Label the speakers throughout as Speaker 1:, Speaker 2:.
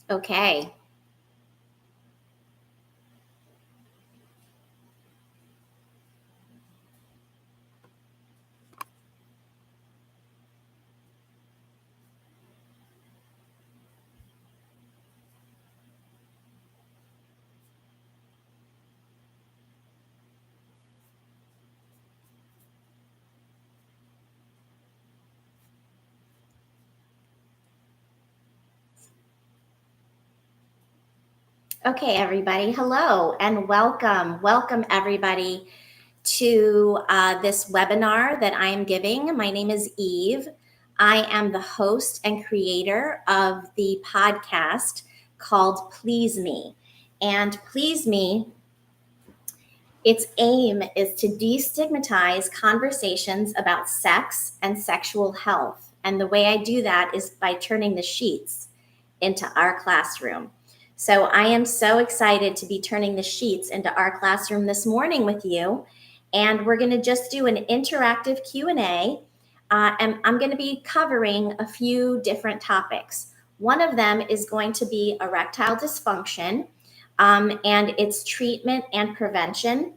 Speaker 1: Okay. Okay, everybody. Hello and welcome. Welcome, everybody, to this webinar that I am giving. My name is Eve. I am the host and creator of the podcast called Please Me. And Please Me, its aim is to destigmatize conversations about sex and sexual health. And the way I do that is by turning the sheets into our classroom. So I am so excited to be turning the sheets into our classroom this morning with you. And we're going to just do an interactive Q&A. And I'm going to be covering a few different topics. One of them is going to be erectile dysfunction and its treatment and prevention.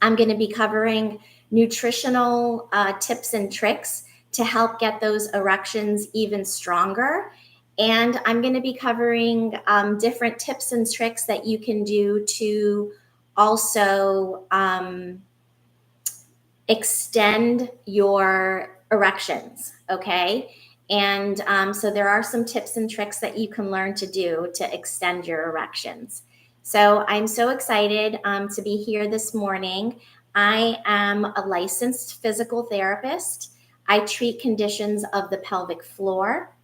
Speaker 1: I'm going to be covering nutritional tips and tricks to help get those erections even stronger. And I'm going to be covering different tips and tricks that you can do to also extend your erections, okay? And so there are some tips and tricks that you can learn to do to extend your erections. So I'm so excited to be here this morning. I am a licensed physical therapist. I treat conditions of the pelvic floor.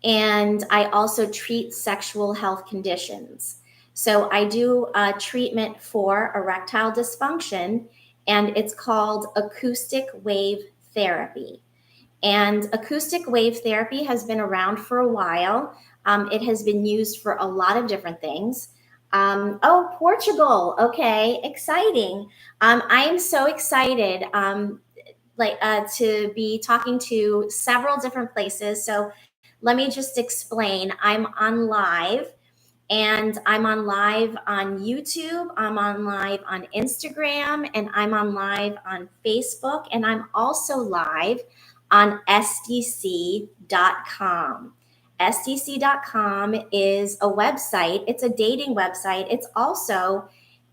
Speaker 1: And I also treat sexual health conditions. So I do treatment for erectile dysfunction, and it's called acoustic wave therapy. And acoustic wave therapy has been around for a while. It has been used for a lot of different things. Oh, Portugal. Okay, exciting. I am so excited to be talking to several different places. So let me just explain. I'm on live. And I'm on live on YouTube, I'm on live on Instagram, and I'm on live on Facebook, and I'm also live on SDC.com. SDC.com is a website, it's a dating website. It's also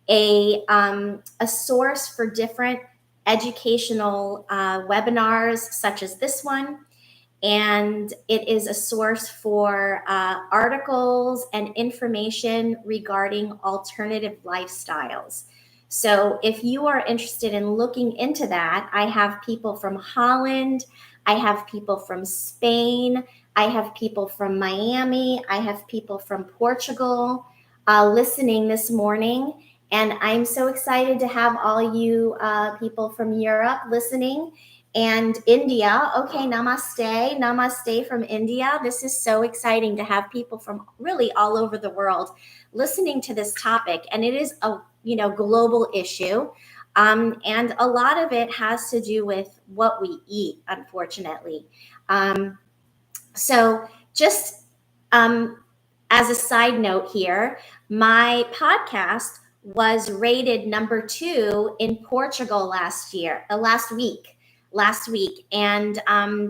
Speaker 1: a source for different educational webinars, such as this one. And it is a source for articles and information regarding alternative lifestyles. So if you are interested in looking into that, I have people from Holland, I have people from Spain, I have people from Miami, I have people from Portugal listening this morning. And I'm so excited to have all you people from Europe listening. And India. Okay, namaste from India. This is so exciting to have people from really all over the world listening to this topic. And it is a global issue. And a lot of it has to do with what we eat, unfortunately. So just as a side note here, my podcast was rated number 2 in Portugal last week. And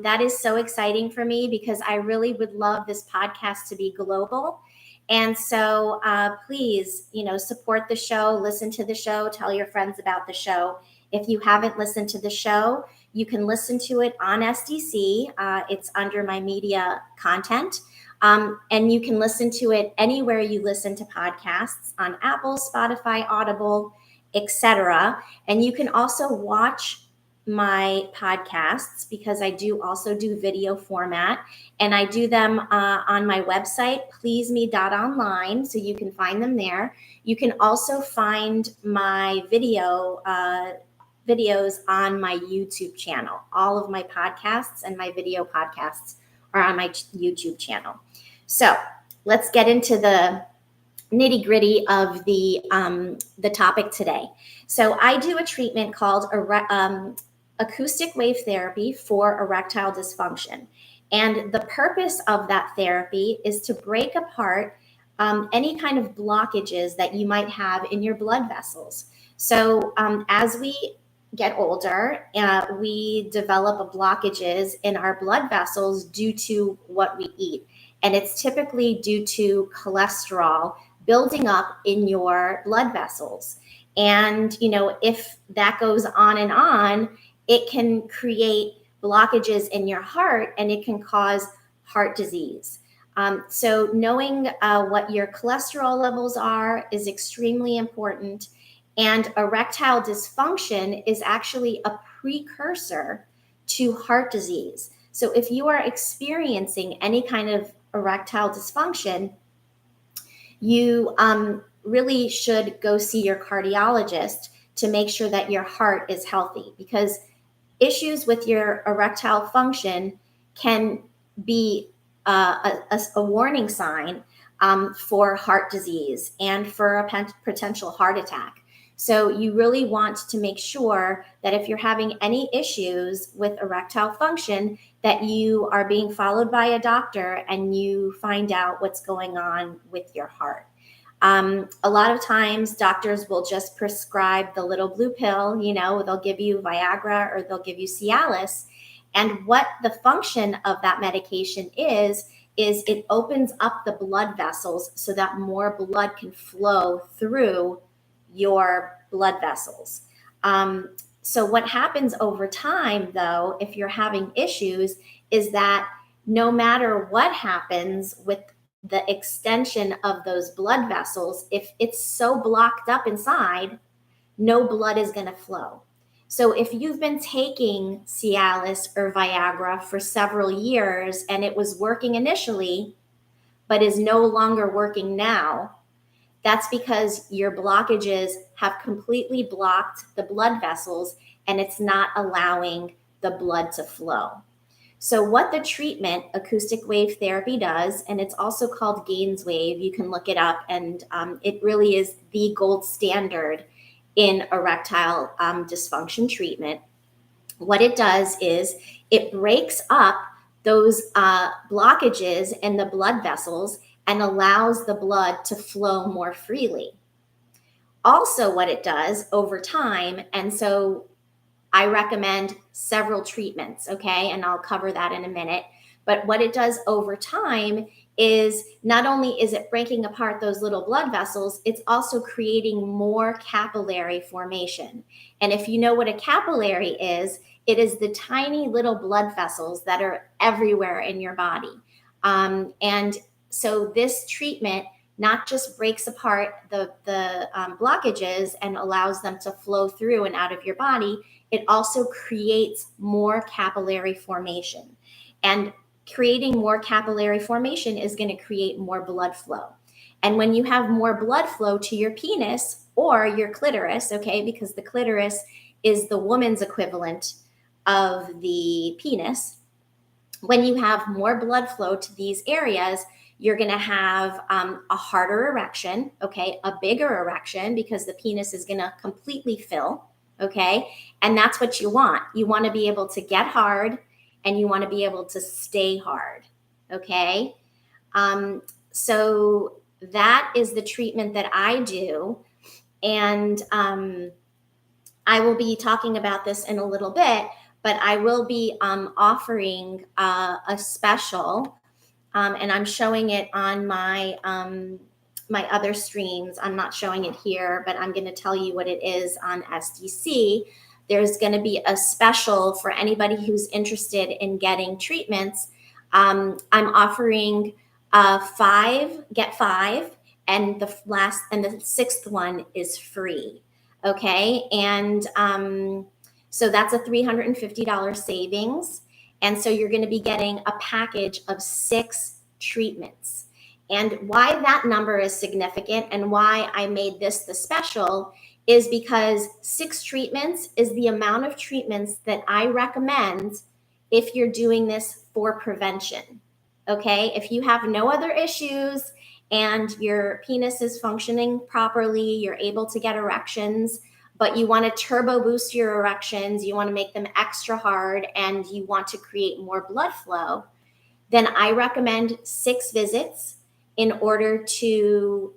Speaker 1: that is so exciting for me because I really would love this podcast to be global. And so please, support the show, listen to the show, tell your friends about the show. If you haven't listened to the show, you can listen to it on SDC. It's under my media content. And you can listen to it anywhere you listen to podcasts, on Apple, Spotify, Audible, etc. And you can also watch my podcasts because I do also do video format, and I do them on my website, pleaseme.online, so you can find them there. You can also find my videos on my YouTube channel. All of my podcasts and my video podcasts are on my YouTube channel. So let's get into the nitty gritty of the topic today. So I do a treatment called acoustic wave therapy for erectile dysfunction. And the purpose of that therapy is to break apart any kind of blockages that you might have in your blood vessels. So as we get older, we develop blockages in our blood vessels due to what we eat. And it's typically due to cholesterol building up in your blood vessels. And, if that goes on and on, it can create blockages in your heart and it can cause heart disease. So knowing what your cholesterol levels are is extremely important. And erectile dysfunction is actually a precursor to heart disease. So if you are experiencing any kind of erectile dysfunction, you really should go see your cardiologist to make sure that your heart is healthy, because issues with your erectile function can be a warning sign for heart disease and for a potential heart attack. So you really want to make sure that if you're having any issues with erectile function, that you are being followed by a doctor and you find out what's going on with your heart. A lot of times doctors will just prescribe the little blue pill, they'll give you Viagra or they'll give you Cialis. And what the function of that medication is it opens up the blood vessels so that more blood can flow through your blood vessels. So what happens over time, though, if you're having issues, is that no matter what happens with the extension of those blood vessels, if it's so blocked up inside, no blood is going to flow. So if you've been taking Cialis or Viagra for several years and it was working initially, but is no longer working now, that's because your blockages have completely blocked the blood vessels and it's not allowing the blood to flow. So what the treatment, acoustic wave therapy, does, and it's also called Gaines wave, you can look it up, and it really is the gold standard in erectile dysfunction treatment. What it does is it breaks up those blockages in the blood vessels and allows the blood to flow more freely. Also, what it does over time, and so I recommend several treatments, okay? And I'll cover that in a minute. But what it does over time is not only is it breaking apart those little blood vessels, it's also creating more capillary formation. And if you know what a capillary is, it is the tiny little blood vessels that are everywhere in your body. And so this treatment not just breaks apart the blockages and allows them to flow through and out of your body, it also creates more capillary formation. And creating more capillary formation is going to create more blood flow. And when you have more blood flow to your penis or your clitoris, okay, because the clitoris is the woman's equivalent of the penis, when you have more blood flow to these areas, you're going to have a harder erection, okay, a bigger erection, because the penis is going to completely fill, okay, and that's what you want. You want to be able to get hard and you want to be able to stay hard, okay? So that is the treatment that I do, and I will be talking about this in a little bit, but I will be offering a special, and I'm showing it on my my other streams. I'm not showing it here, but I'm going to tell you what it is on SDC. There's going to be a special for anybody who's interested in getting treatments. I'm offering get five, and the sixth one is free. Okay, and so that's a $350 savings. And so you're going to be getting a package of 6 treatments. And why that number is significant and why I made this the special is because 6 treatments is the amount of treatments that I recommend if you're doing this for prevention. Okay, if you have no other issues and your penis is functioning properly, you're able to get erections, but you want to turbo boost your erections, you want to make them extra hard, and you want to create more blood flow, then I recommend 6 visits in order to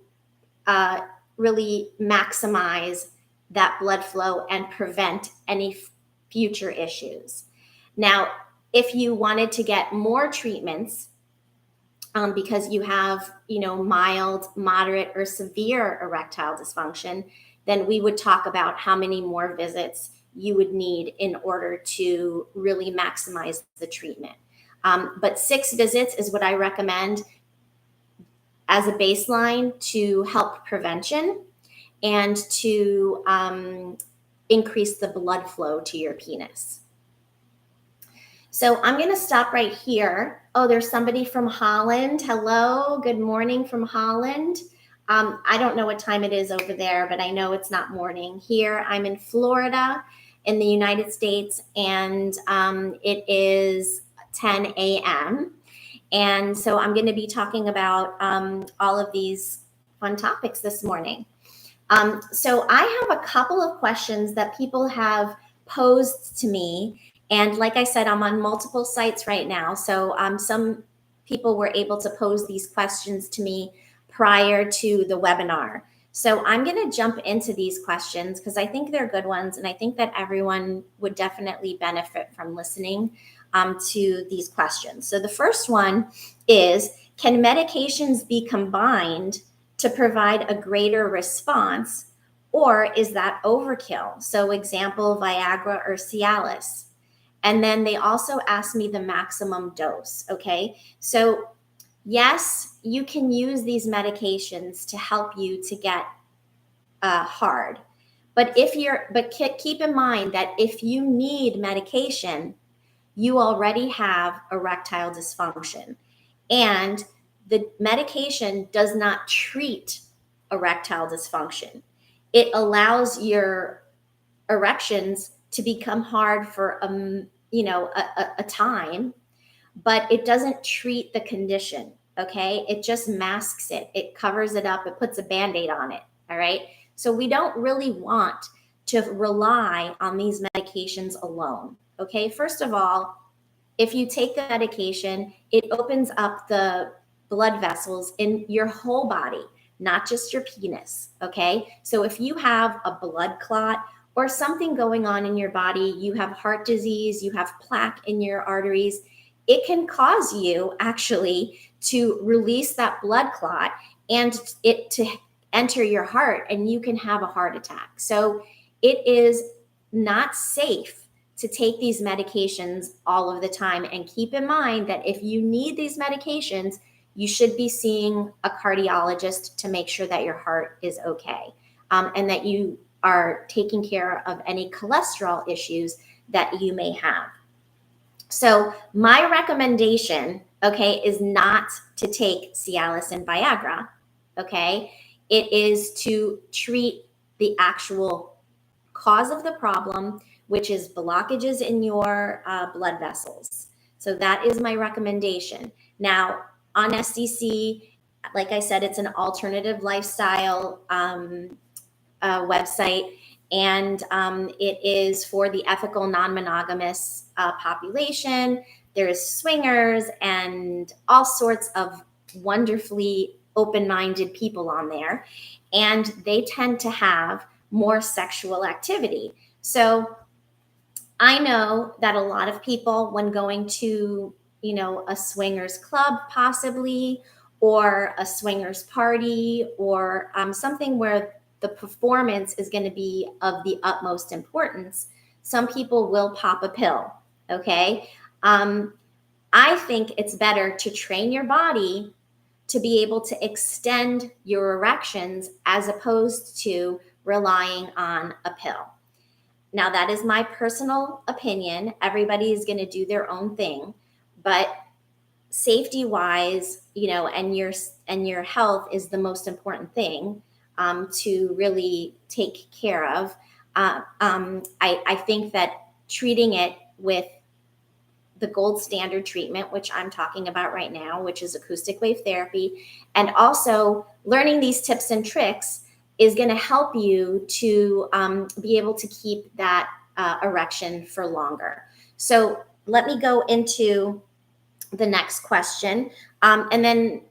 Speaker 1: uh, really maximize that blood flow and prevent any future issues. Now, if you wanted to get more treatments, because you have, mild, moderate, or severe erectile dysfunction, then we would talk about how many more visits you would need in order to really maximize the treatment. But 6 visits is what I recommend as a baseline to help prevention and to increase the blood flow to your penis. So I'm going to stop right here. Oh, there's somebody from Holland. Hello, good morning from Holland. I don't know what time it is over there, but I know it's not morning. Here, I'm in Florida in the United States, and it is 10 a.m. And so I'm going to be talking about all of these fun topics this morning. So I have a couple of questions that people have posed to me. And like I said, I'm on multiple sites right now. So some people were able to pose these questions to me prior to the webinar. So I'm going to jump into these questions because I think they're good ones. And I think that everyone would definitely benefit from listening to these questions. So the first one is, can medications be combined to provide a greater response, or is that overkill? So example, Viagra or Cialis. And then they also asked me the maximum dose. Okay. So yes, you can use these medications to help you to get hard. But keep in mind that if you need medication, you already have erectile dysfunction. And the medication does not treat erectile dysfunction. It allows your erections to become hard for a time, but it doesn't treat the condition. Okay, it just masks it. It covers it up. It puts a Band-Aid on it. All right. So we don't really want to rely on these medications alone. Okay. First of all, if you take the medication, it opens up the blood vessels in your whole body, not just your penis. Okay. So if you have a blood clot or something going on in your body, you have heart disease, you have plaque in your arteries, it can cause you actually to release that blood clot and it to enter your heart, and you can have a heart attack. So it is not safe to take these medications all of the time. And keep in mind that if you need these medications, you should be seeing a cardiologist to make sure that your heart is okay, and that you are taking care of any cholesterol issues that you may have. So my recommendation, okay, is not to take Cialis and Viagra, okay? It is to treat the actual cause of the problem, which is blockages in your blood vessels. So that is my recommendation. Now, on SDC, like I said, it's an alternative lifestyle website, and it is for the ethical non-monogamous population. There's swingers and all sorts of wonderfully open-minded people on there, and they tend to have more sexual activity. So I know that a lot of people, when going to, a swingers club possibly, or a swingers party, or something where the performance is going to be of the utmost importance, some people will pop a pill. Okay. I think it's better to train your body to be able to extend your erections as opposed to relying on a pill. Now, that is my personal opinion. Everybody is going to do their own thing, but safety wise, and your health is the most important thing to really take care of. I think that treating it with the gold standard treatment, which I'm talking about right now, which is acoustic wave therapy, and also learning these tips and tricks is going to help you to be able to keep that erection for longer. So let me go into the next question. And then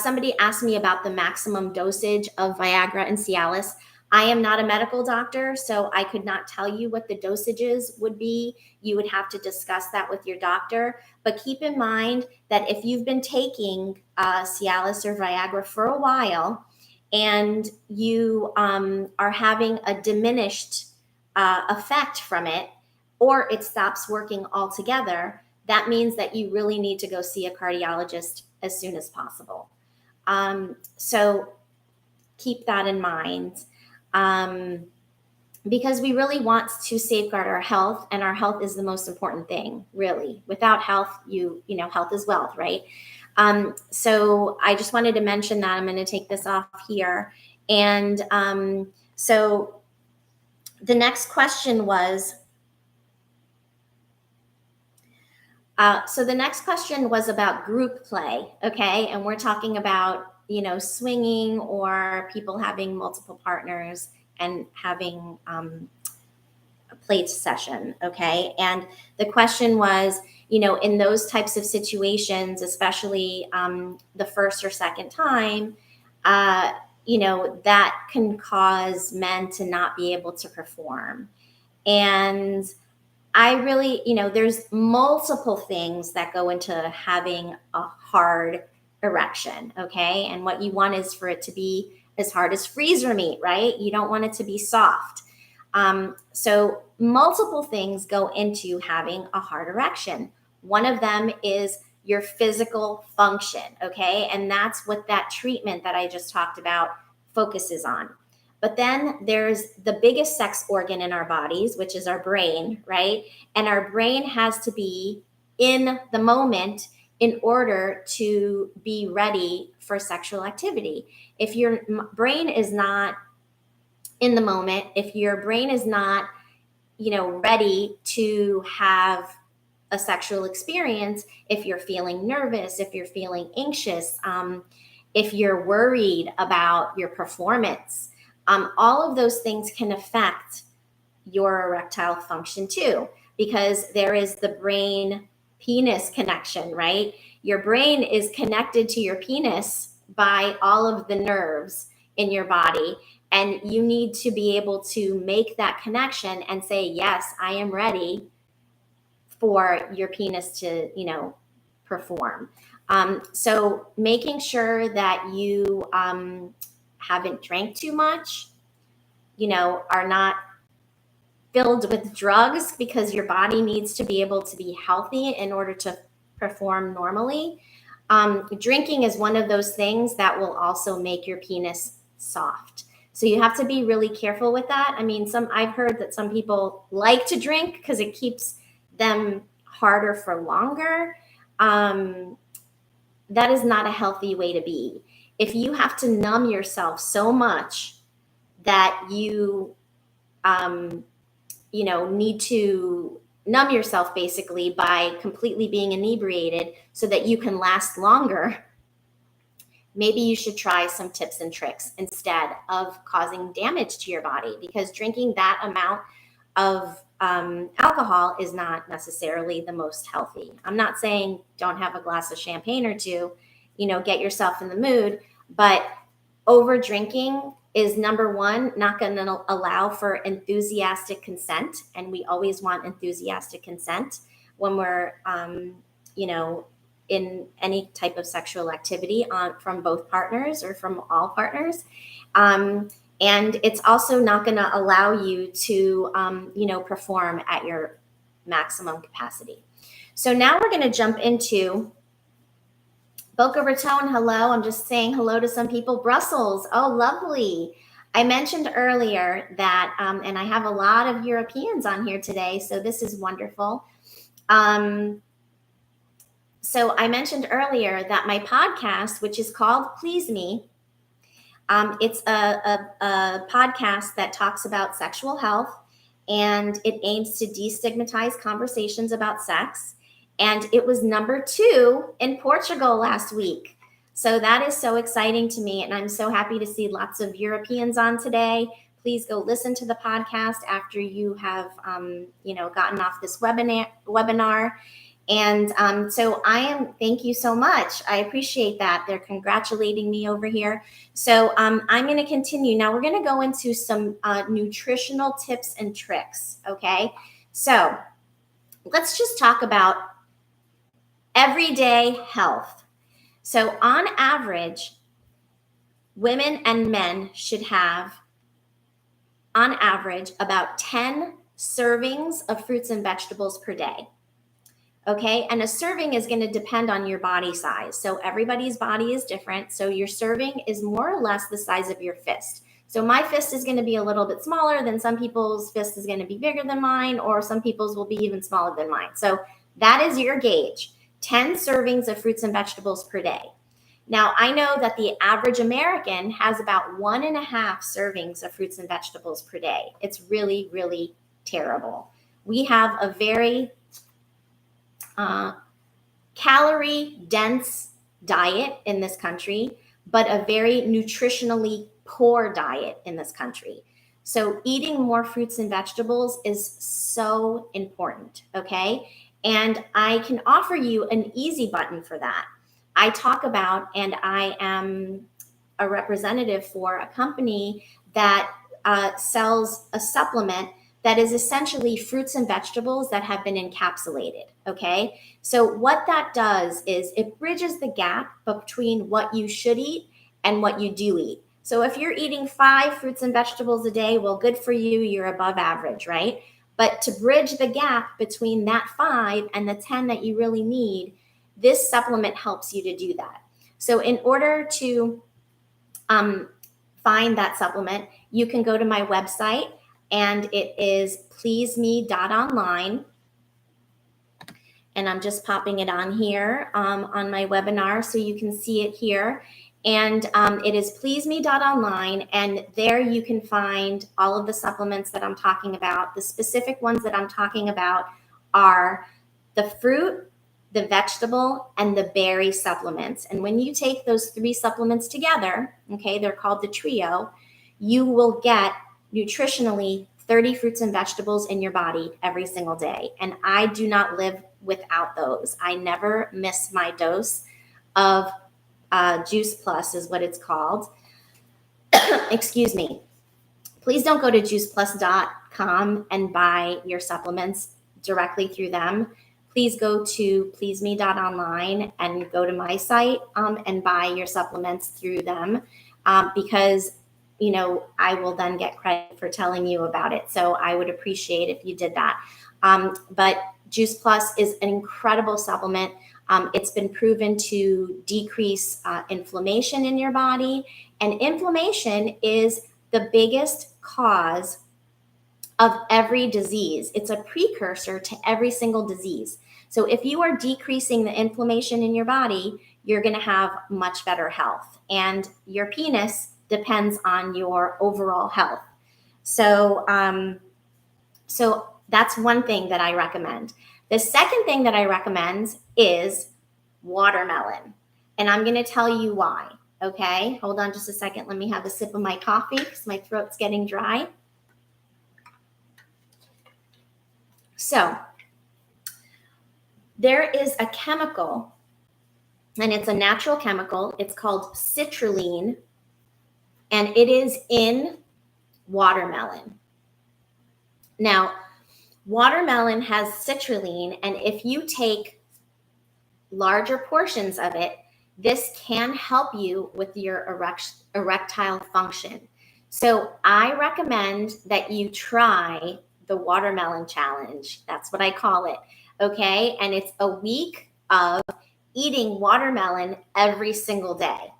Speaker 1: somebody asked me about the maximum dosage of Viagra and Cialis. I am not a medical doctor, so I could not tell you what the dosages would be. You would have to discuss that with your doctor. But keep in mind that if you've been taking Cialis or Viagra for a while and you are having a diminished effect from it, or it stops working altogether, that means that you really need to go see a cardiologist as soon as possible. So keep that in mind, because we really want to safeguard our health, and our health is the most important thing, really. Without health, health is wealth, right? So I just wanted to mention that. I'm going to take this off here. And so the next question was, about group play, okay? And we're talking about, swinging or people having multiple partners and having a play session, okay? And the question was, in those types of situations, especially the first or second time, that can cause men to not be able to perform. And I really, there's multiple things that go into having a hard erection, okay? And what you want is for it to be as hard as freezer meat, right? You don't want it to be soft. So multiple things go into having a hard erection. One of them is your physical function, okay? And that's what that treatment that I just talked about focuses on. But then there's the biggest sex organ in our bodies, which is our brain, right? And our brain has to be in the moment in order to be ready for sexual activity. If your brain is not in the moment, if your brain is not, ready to have a sexual experience, if you're feeling nervous, if you're feeling anxious, if you're worried about your performance, all of those things can affect your erectile function too, because there is the brain penis connection, right? Your brain is connected to your penis by all of the nerves in your body. And you need to be able to make that connection and say, yes, I am ready for your penis to, perform. So making sure that you haven't drank too much, are not filled with drugs, because your body needs to be able to be healthy in order to perform normally. Drinking is one of those things that will also make your penis soft. So you have to be really careful with that. I mean, I've heard that some people like to drink because it keeps them harder for longer. That is not a healthy way to be. If you have to numb yourself so much that you need to numb yourself basically by completely being inebriated so that you can last longer, maybe you should try some tips and tricks instead of causing damage to your body, because drinking that amount of alcohol is not necessarily the most healthy. I'm not saying don't have a glass of champagne or two, get yourself in the mood, but over drinking is, number one, not going to allow for enthusiastic consent. And we always want enthusiastic consent when we're, in any type of sexual activity from both partners or from all partners. And it's also not going to allow you to, perform at your maximum capacity. So now we're going to jump into Boca Raton. Hello. I'm just saying hello to some people. Brussels. Oh, lovely. I mentioned earlier that, and I have a lot of Europeans on here today, so this is wonderful. So I mentioned earlier that my podcast, which is called Please Me, it's a podcast that talks about sexual health, and it aims to destigmatize conversations about sex. And it was number 2 in Portugal last week. So that is so exciting to me. And I'm so happy to see lots of Europeans on today. Please go listen to the podcast after you have, gotten off this webinar. And thank you so much. I appreciate that. They're congratulating me over here. So I'm going to continue. Now we're going to go into some nutritional tips and tricks. Okay. So let's just talk about everyday health. So on average, women and men should have, on average, about 10 servings of fruits and vegetables per day. Okay, and a serving is going to depend on your body size. So everybody's body is different. So your serving is more or less the size of your fist. So my fist is going to be a little bit smaller than some people's fist is going to be bigger than mine, or some people's will be even smaller than mine. So that is your gauge. 10 servings of fruits and vegetables per day. Now, I know that the average American has about 1.5 servings of fruits and vegetables per day. It's really, really terrible. We have a very calorie dense diet in this country, but a very nutritionally poor diet in this country. So eating more fruits and vegetables is so important, okay? And I can offer you an easy button for that. I talk about, and I am a representative for a company that sells a supplement that is essentially fruits and vegetables that have been encapsulated, okay? So what that does is it bridges the gap between what you should eat and what you do eat. So if you're eating 5 fruits and vegetables a day, well, good for you, you're above average, right? But to bridge the gap between that 5 and the 10 that you really need, this supplement helps you to do that. So in order to find that supplement, you can go to my website, and it is pleaseme.online. And I'm just popping it on here on my webinar so you can see it here. And it is pleaseme.online, and there you can find all of the supplements that I'm talking about. The specific ones that I'm talking about are the fruit, the vegetable, and the berry supplements. And when you take those 3 supplements together, okay, they're called the trio, you will get nutritionally 30 fruits and vegetables in your body every single day. And I do not live without those. I never miss my dose of Juice Plus is what it's called. Excuse me. Please don't go to juiceplus.com and buy your supplements directly through them. Please go to pleaseme.online and go to my site and buy your supplements through them because I will then get credit for telling you about it. So I would appreciate if you did that. But Juice Plus is an incredible supplement. It's been proven to decrease inflammation in your body. And inflammation is the biggest cause of every disease. It's a precursor to every single disease. So if you are decreasing the inflammation in your body, you're going to have much better health. And your penis depends on your overall health. So that's one thing that I recommend. The second thing that I recommend is watermelon. And I'm going to tell you why. Okay, hold on just a second. Let me have a sip of my coffee because my throat's getting dry. So there is a chemical, and it's a natural chemical. It's called citrulline, and it is in watermelon. Now, watermelon has citrulline, and if you take larger portions of it, this can help you with your erectile function. So I recommend that you try the watermelon challenge. That's what I call it. Okay. And it's a week of eating watermelon every single day.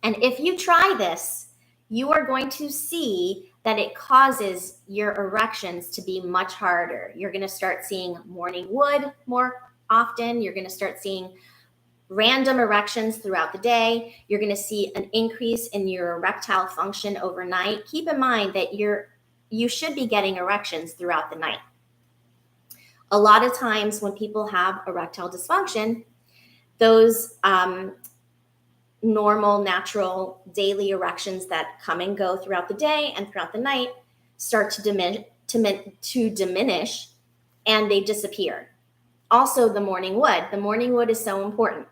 Speaker 1: And if you try this, you are going to see that it causes your erections to be much harder. You're going to start seeing morning wood more often. You're going to start seeing random erections throughout the day. You're going to see an increase in your erectile function overnight. Keep in mind that you should be getting erections throughout the night. A lot of times when people have erectile dysfunction, those normal, natural daily erections that come and go throughout the day and throughout the night start to diminish, and they disappear. Also, the morning wood. The morning wood is so important.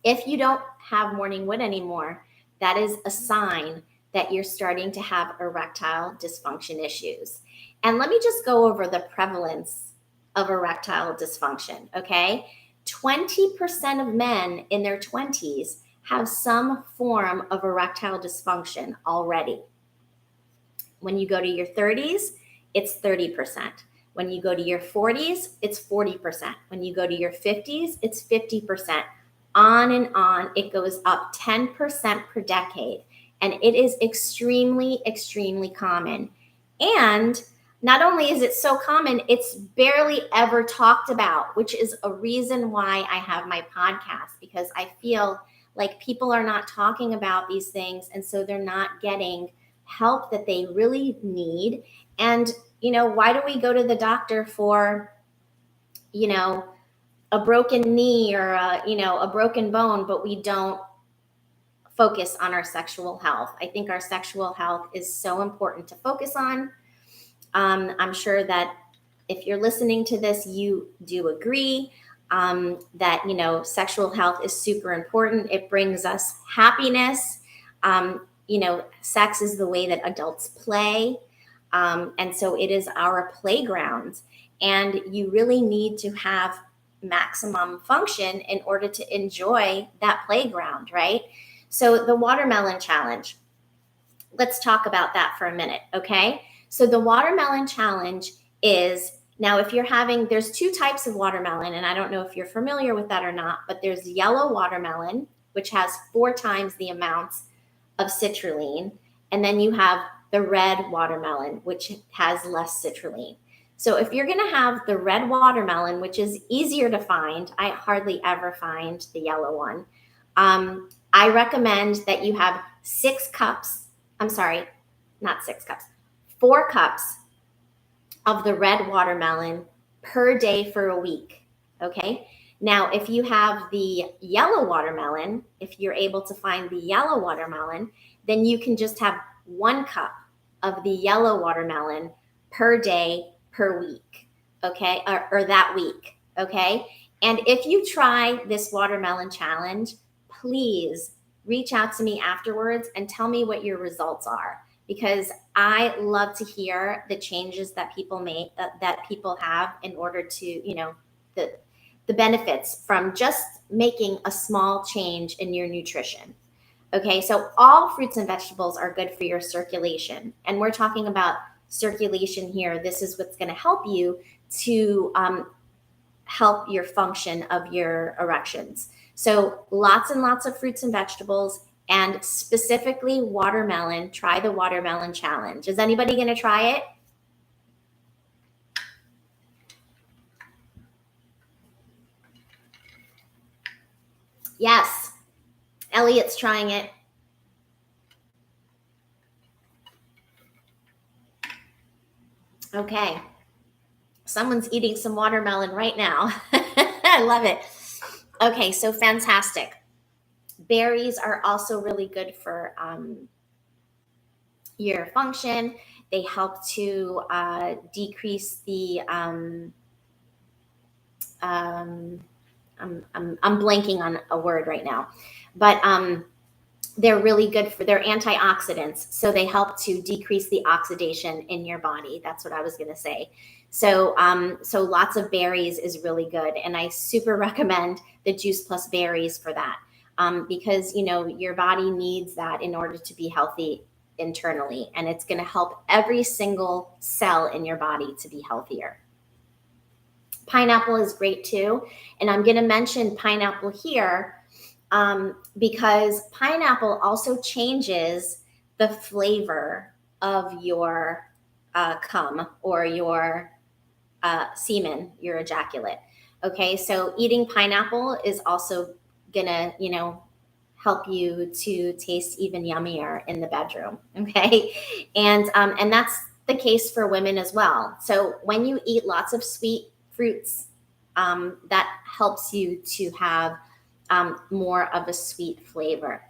Speaker 1: If you don't have morning wood anymore, that is a sign that you're starting to have erectile dysfunction issues. And let me just go over the prevalence of erectile dysfunction, okay? 20% of men in their 20s have some form of erectile dysfunction already. When you go to your 30s, it's 30%. When you go to your 40s, it's 40%. When you go to your 50s, it's 50%. On and on, it goes up 10% per decade. And it is extremely, extremely common. And not only is it so common, it's barely ever talked about, which is a reason why I have my podcast, because I feel like people are not talking about these things. And so they're not getting help that they really need. And, why do we go to the doctor for, a broken knee or a broken bone, but we don't focus on our sexual health? I think our sexual health is so important to focus on. I'm sure that if you're listening to this, you do agree that, sexual health is super important. It brings us happiness. Sex is the way that adults play. And so it is our playground. And you really need to have maximum function in order to enjoy that playground, right? So the watermelon challenge, let's talk about that for a minute, okay? So the watermelon challenge is, now if you're there's two types of watermelon, and I don't know if you're familiar with that or not, but there's yellow watermelon, which has 4 times the amounts of citrulline, and then you have the red watermelon, which has less citrulline. So if you're going to have the red watermelon, which is easier to find, I hardly ever find the yellow one. I recommend that you have 4 cups of the red watermelon per day for a week. Okay. Now, if you have the yellow watermelon, if you're able to find the yellow watermelon, then you can just have 1 cup of the yellow watermelon per day per week. Okay. Or that week. Okay. And if you try this watermelon challenge, please reach out to me afterwards and tell me what your results are, because I love to hear the changes that people make, that people have in order to, the benefits from just making a small change in your nutrition. Okay, so all fruits and vegetables are good for your circulation. And we're talking about circulation here. This is what's going to help you to help your function of your erections. So lots and lots of fruits and vegetables, and specifically watermelon. Try the watermelon challenge. Is anybody going to try it? Yes. Elliot's trying it. Okay. Someone's eating some watermelon right now. I love it. Okay, so fantastic. Berries are also really good for your function. They help to decrease the I'm blanking on a word right now, but they're really good they're antioxidants. So they help to decrease the oxidation in your body. That's what I was going to say. So lots of berries is really good. And I super recommend the Juice Plus berries for that. Because, your body needs that in order to be healthy internally. And it's going to help every single cell in your body to be healthier. Pineapple is great too. And I'm going to mention pineapple here because pineapple also changes the flavor of your cum or your semen, your ejaculate. Okay, so eating pineapple is also gonna, help you to taste even yummier in the bedroom. Okay, and that's the case for women as well. So when you eat lots of sweet fruits, that helps you to have more of a sweet flavor.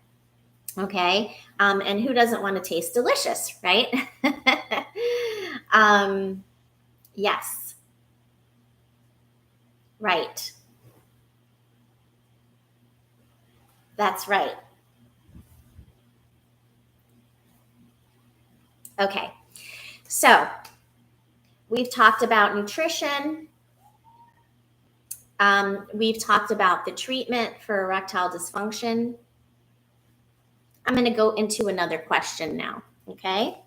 Speaker 1: Okay. And who doesn't want to taste delicious, right? Yes. Right. That's right. Okay. So we've talked about nutrition. We've talked about the treatment for erectile dysfunction. I'm going to go into another question now. Okay.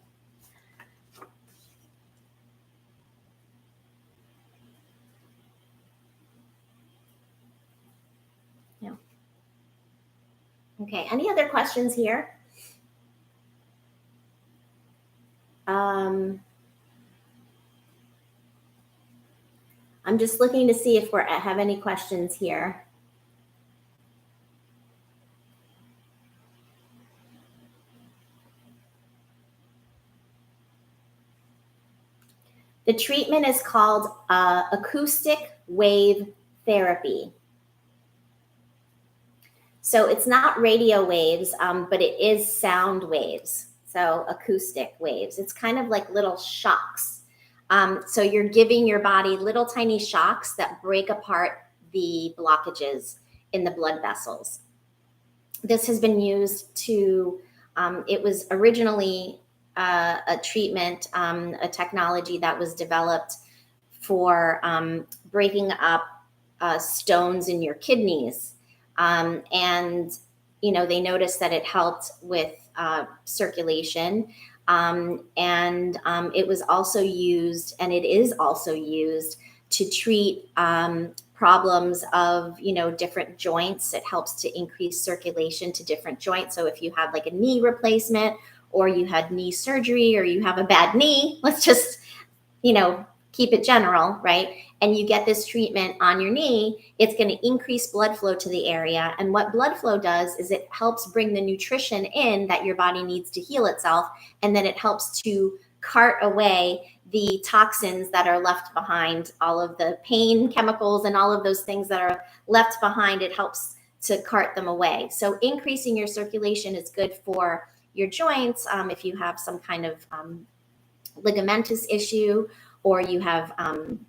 Speaker 1: Yeah. Okay. Any other questions here? Um, I'm just looking to see if we have any questions here. The treatment is called acoustic wave therapy. So it's not radio waves, but it is sound waves. So acoustic waves. It's kind of like little shocks. So you're giving your body little tiny shocks that break apart the blockages in the blood vessels. This has been used to, it was originally a treatment, a technology that was developed for breaking up stones in your kidneys. And, they noticed that it helped with circulation. And it was also used, and it is also used to treat problems of different joints. It helps to increase circulation to different joints. So if you have like a knee replacement, or you had knee surgery, or you have a bad knee, let's just keep it general, right? And you get this treatment on your knee, it's going to increase blood flow to the area. And what blood flow does is it helps bring the nutrition in that your body needs to heal itself. And then it helps to cart away the toxins that are left behind, all of the pain chemicals and all of those things that are left behind. It helps to cart them away. So increasing your circulation is good for your joints. If you have some kind of ligamentous issue, or you have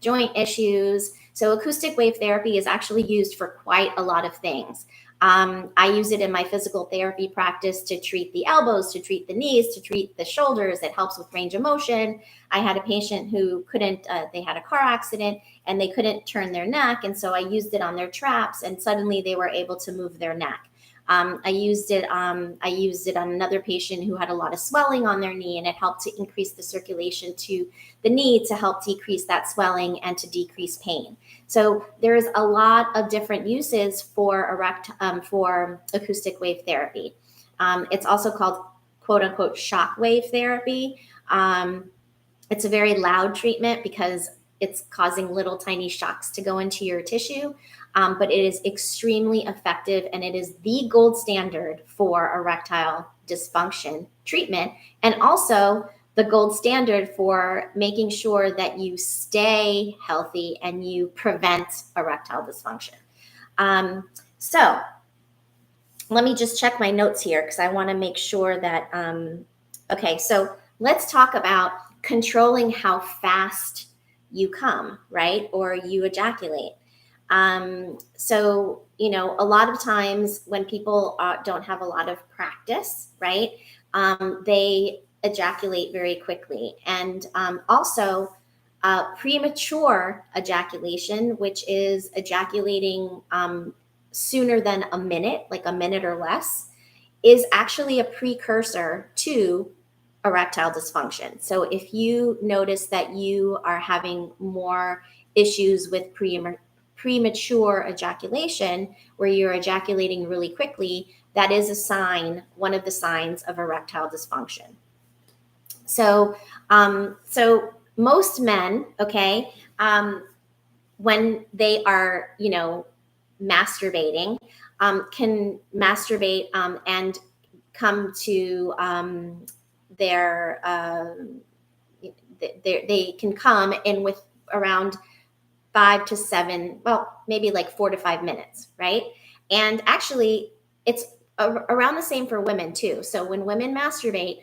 Speaker 1: joint issues. So acoustic wave therapy is actually used for quite a lot of things. I use it in my physical therapy practice to treat the elbows, to treat the knees, to treat the shoulders. It helps with range of motion. I had a patient who couldn't, they had a car accident and they couldn't turn their neck. And so I used it on their traps, and suddenly they were able to move their neck. I used it on another patient who had a lot of swelling on their knee, and it helped to increase the circulation to the knee to help decrease that swelling and to decrease pain. So there's a lot of different uses for for acoustic wave therapy. It's also called quote unquote shock wave therapy. It's a very loud treatment because it's causing little tiny shocks to go into your tissue. But it is extremely effective, and it is the gold standard for erectile dysfunction treatment, and also the gold standard for making sure that you stay healthy and you prevent erectile dysfunction. So let me just check my notes here because I want to make sure that, okay, so let's talk about controlling how fast you come, right? Or you ejaculate. So, a lot of times when people don't have a lot of practice, right, they ejaculate very quickly. And also premature ejaculation, which is ejaculating sooner than a minute, like a minute or less, is actually a precursor to erectile dysfunction. So if you notice that you are having more issues with premature ejaculation, where you're ejaculating really quickly, that is a sign, one of the signs of erectile dysfunction. So, so most men, okay, when they are, masturbating, can masturbate and come to they can come in with around 5 to 7, well, maybe like 4 to 5 minutes, right? And actually, it's around the same for women too. So when women masturbate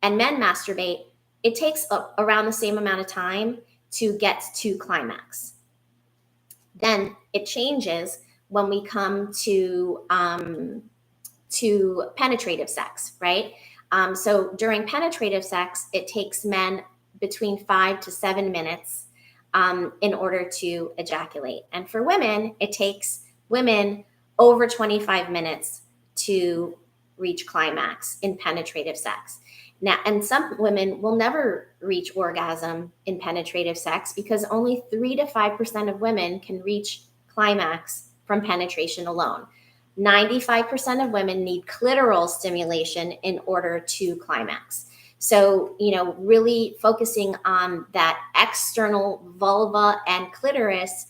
Speaker 1: and men masturbate, it takes around the same amount of time to get to climax. Then it changes when we come to penetrative sex, right? So during penetrative sex, it takes men between 5 to 7 minutes in order to ejaculate. And for women, it takes women over 25 minutes to reach climax in penetrative sex. Now, and some women will never reach orgasm in penetrative sex because only 3 to 5% of women can reach climax from penetration alone. 95% of women need clitoral stimulation in order to climax. So, really focusing on that external vulva and clitoris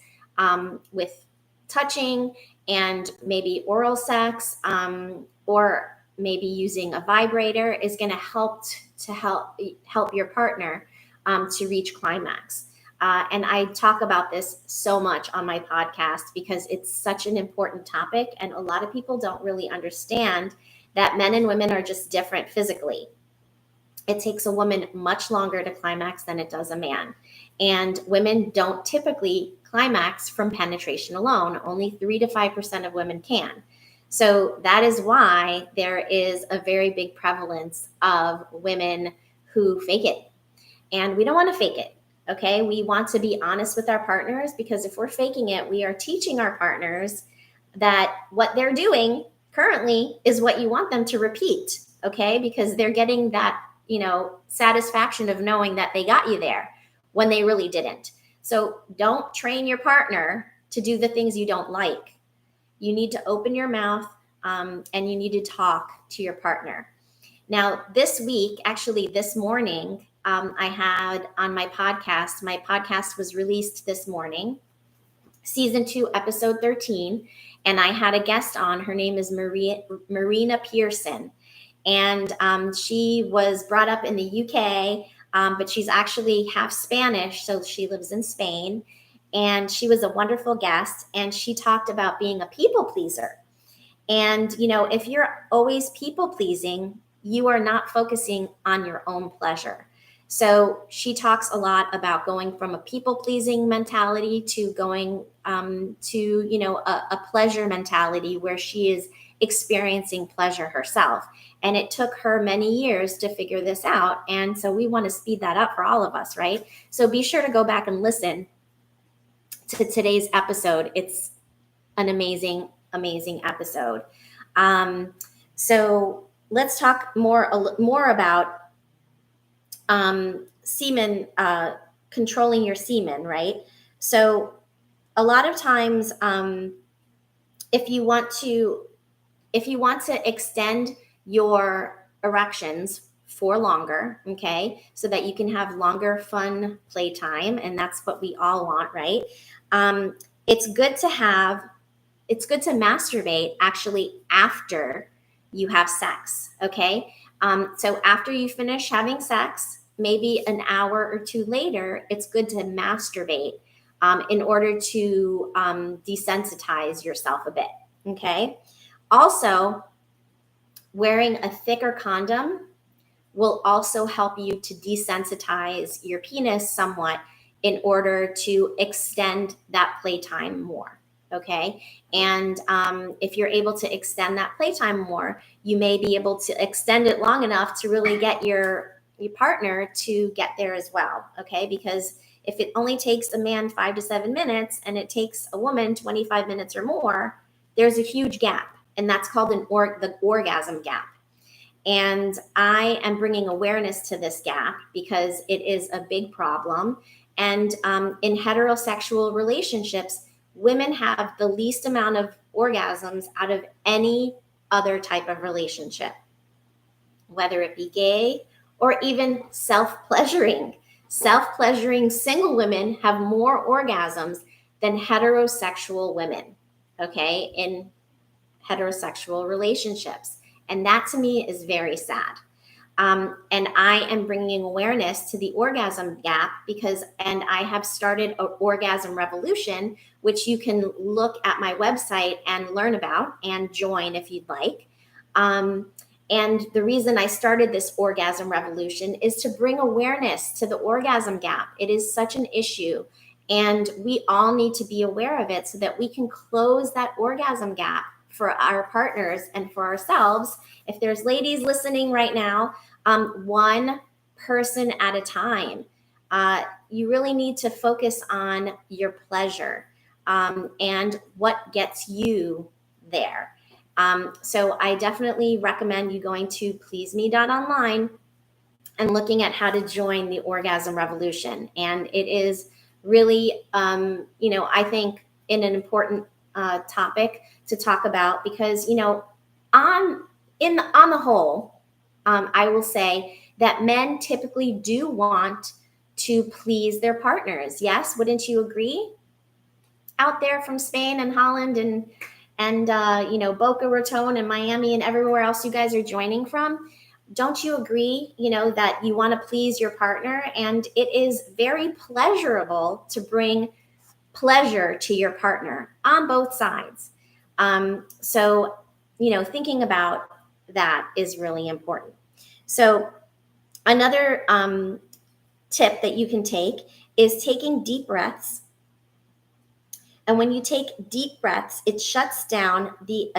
Speaker 1: with touching and maybe oral sex or maybe using a vibrator is going to help your partner to reach climax. And I talk about this so much on my podcast because it's such an important topic. And a lot of people don't really understand that men and women are just different physically. It takes a woman much longer to climax than it does a man. And women don't typically climax from penetration alone. Only 3 to 5% of women can. So that is why there is a very big prevalence of women who fake it. And we don't want to fake it. Okay, we want to be honest with our partners, because if we're faking it, we are teaching our partners that what they're doing currently is what you want them to repeat. Okay, because they're getting that, satisfaction of knowing that they got you there when they really didn't. So don't train your partner to do the things you don't like. You need to open your mouth and you need to talk to your partner. Now, this week, actually this morning, I had on my podcast was released this morning, season 2, episode 13. And I had a guest on. Her name is Marina Pearson. And she was brought up in the UK, but she's actually half Spanish. So she lives in Spain. And she was a wonderful guest. And she talked about being a people pleaser. And, if you're always people pleasing, you are not focusing on your own pleasure. So she talks a lot about going from a people-pleasing mentality to going to a pleasure mentality where she is experiencing pleasure herself. And it took her many years to figure this out. And so we want to speed that up for all of us, right? So be sure to go back and listen to today's episode. It's an amazing episode. So let's talk more about semen, controlling your semen, right? So a lot of times, if you want to extend your erections for longer, okay, so that you can have longer fun playtime, and that's what we all want, right? It's good to masturbate actually after you have sex, okay? So after you finish having sex, maybe an hour or two later, it's good to masturbate in order to desensitize yourself a bit, okay? Also, wearing a thicker condom will also help you to desensitize your penis somewhat in order to extend that playtime more. Okay. And if you're able to extend that playtime more, you may be able to extend it long enough to really get your partner to get there as well. Okay. Because if it only takes a man 5 to 7 minutes and it takes a woman 25 minutes or more, there's a huge gap. And that's called the orgasm gap. And I am bringing awareness to this gap because it is a big problem. And in heterosexual relationships, women have the least amount of orgasms out of any other type of relationship, whether it be gay or even self-pleasuring. Self-pleasuring single women have more orgasms than heterosexual women, okay, in heterosexual relationships. And that to me is very sad. And I am bringing awareness to the orgasm gap and I have started an orgasm revolution, which you can look at my website and learn about and join if you'd like. And the reason I started this orgasm revolution is to bring awareness to the orgasm gap. It is such an issue. And we all need to be aware of it so that we can close that orgasm gap for our partners and for ourselves. If there's ladies listening right now, one person at a time. You really need to focus on your pleasure and what gets you there. So I definitely recommend you going to pleaseme.online and looking at how to join the orgasm revolution. And it is really, I think in an important topic to talk about because, on the whole, I will say that men typically do want to please their partners. Yes, wouldn't you agree? Out there from Spain and Holland and Boca Raton and Miami and everywhere else you guys are joining from, don't you agree, that you want to please your partner, and it is very pleasurable to bring pleasure to your partner on both sides. So, thinking about that is really important. So another tip that you can take is taking deep breaths. And when you take deep breaths, it shuts down the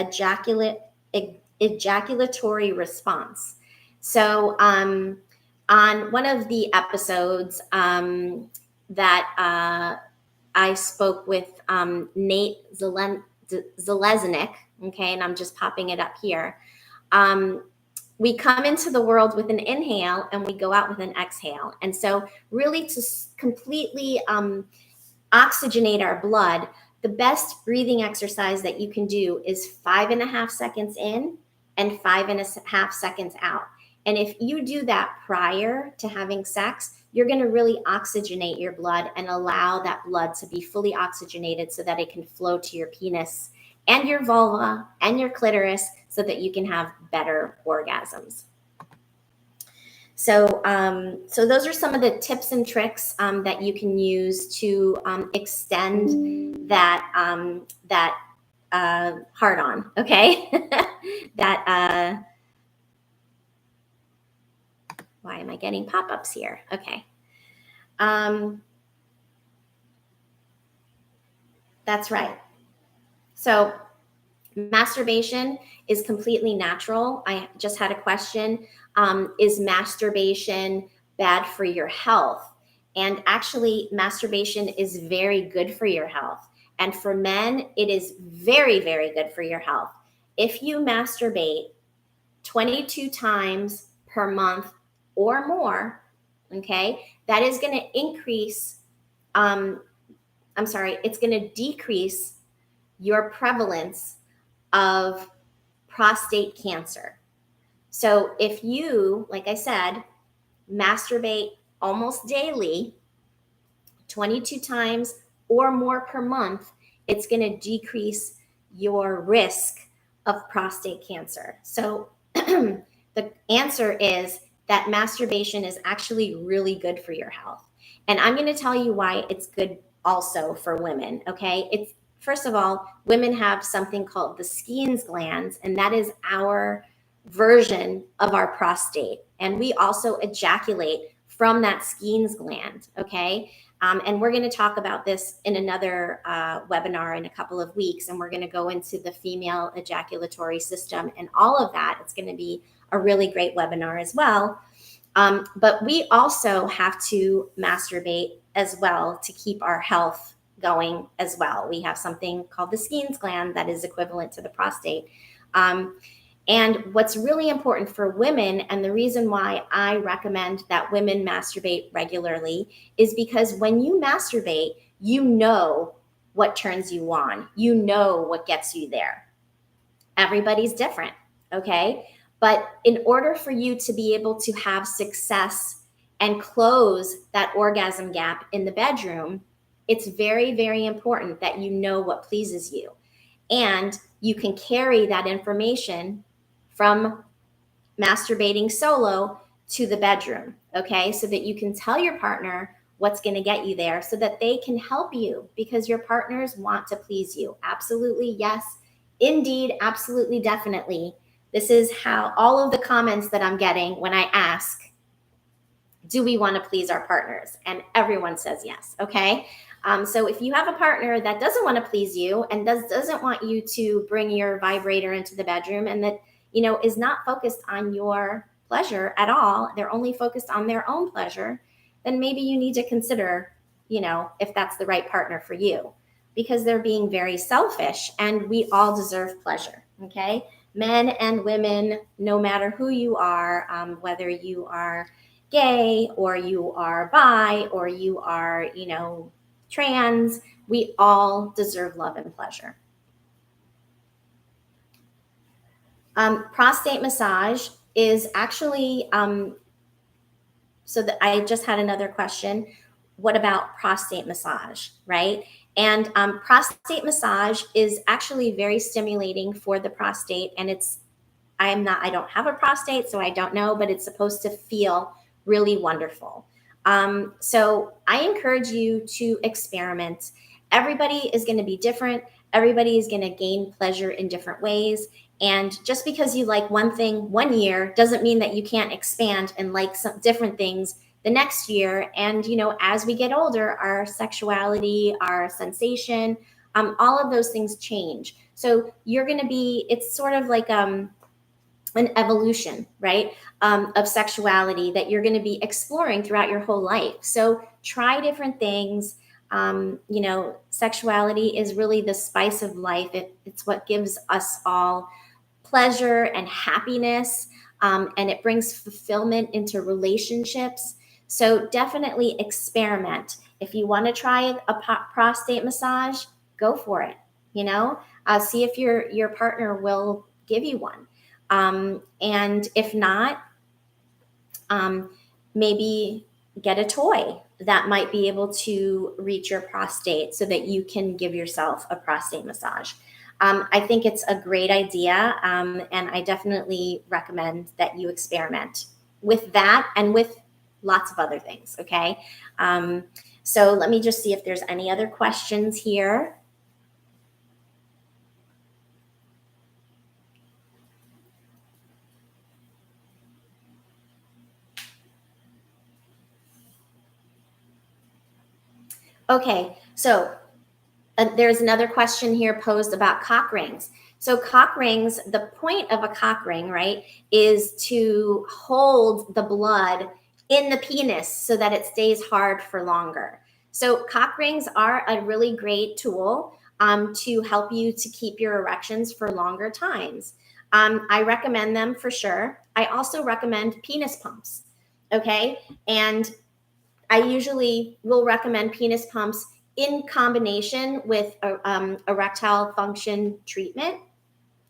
Speaker 1: ejaculatory response. So on one of the episodes that I spoke with Nate Zaleznik, okay, and I'm just popping it up here. We come into the world with an inhale and we go out with an exhale. And so really to completely oxygenate our blood, the best breathing exercise that you can do is 5.5 seconds in and 5.5 seconds out. And if you do that prior to having sex, you're going to really oxygenate your blood and allow that blood to be fully oxygenated so that it can flow to your penis and your vulva and your clitoris so that you can have better orgasms. So those are some of the tips and tricks that you can use to extend that hard on, okay? Why am I getting pop-ups here? Okay. That's right. So masturbation is completely natural. I just had a question. Is masturbation bad for your health? And actually, masturbation is very good for your health. And for men, it is very, very good for your health. If you masturbate 22 times per month or more, okay, that is going to increase, it's going to decrease your prevalence of prostate cancer. So if you, like I said, masturbate almost daily, 22 times or more per month, it's going to decrease your risk of prostate cancer. So the answer is that masturbation is actually really good for your health. And I'm going to tell you why it's good also for women, okay? It's first of all, women have something called the Skene's glands, and that is our version of our prostate. And we also ejaculate from that Skene's gland, okay? And we're going to talk about this in another webinar in a couple of weeks, and we're going to go into the female ejaculatory system and all of that. It's going to be a really great webinar as well. But we also have to masturbate as well to keep our health going as well. We have something called the Skene's gland that is equivalent to the prostate. And what's really important for women, and the reason why I recommend that women masturbate regularly, is because when you masturbate, you know what turns you on. You know what gets you there. Everybody's different, okay? But in order for you to be able to have success and close that orgasm gap in the bedroom, it's very, very important that you know what pleases you. And you can carry that information from masturbating solo to the bedroom, okay? So that you can tell your partner what's going to get you there so that they can help you, because your partners want to please you. Absolutely, yes. Indeed, absolutely, definitely. This is how all of the comments that I'm getting when I ask, do we want to please our partners? And everyone says yes, okay? So if you have a partner that doesn't want to please you and doesn't want you to bring your vibrator into the bedroom, and that, is not focused on your pleasure at all, they're only focused on their own pleasure, then maybe you need to consider, if that's the right partner for you, because they're being very selfish, and we all deserve pleasure. Okay. Men and women, no matter who you are, whether you are gay or you are bi or you are, trans, we all deserve love and pleasure. Prostate massage is actually, so that I just had another question. What about prostate massage, right? And prostate massage is actually very stimulating for the prostate, and I don't have a prostate, so I don't know, but it's supposed to feel really wonderful. So I encourage you to experiment. Everybody is going to be different. Everybody is going to gain pleasure in different ways. And just because you like one thing one year doesn't mean that you can't expand and like some different things the next year. And, as we get older, our sexuality, our sensation, all of those things change. So it's sort of like, an evolution, right, of sexuality that you're going to be exploring throughout your whole life. So try different things. Sexuality is really the spice of life. It's what gives us all pleasure and happiness, and it brings fulfillment into relationships. So definitely experiment. If you want to try a prostate massage, go for it. See if your partner will give you one. And if not, maybe get a toy that might be able to reach your prostate so that you can give yourself a prostate massage. I think it's a great idea, and I definitely recommend that you experiment with that and with lots of other things, okay? So let me just see if there's any other questions here. Okay, so there's another question here posed about cock rings. So cock rings, the point of a cock ring, right, is to hold the blood in the penis so that it stays hard for longer. So cock rings are a really great tool to help you to keep your erections for longer times. I recommend them for sure. I also recommend penis pumps. Okay. And I usually will recommend penis pumps in combination with erectile function treatment,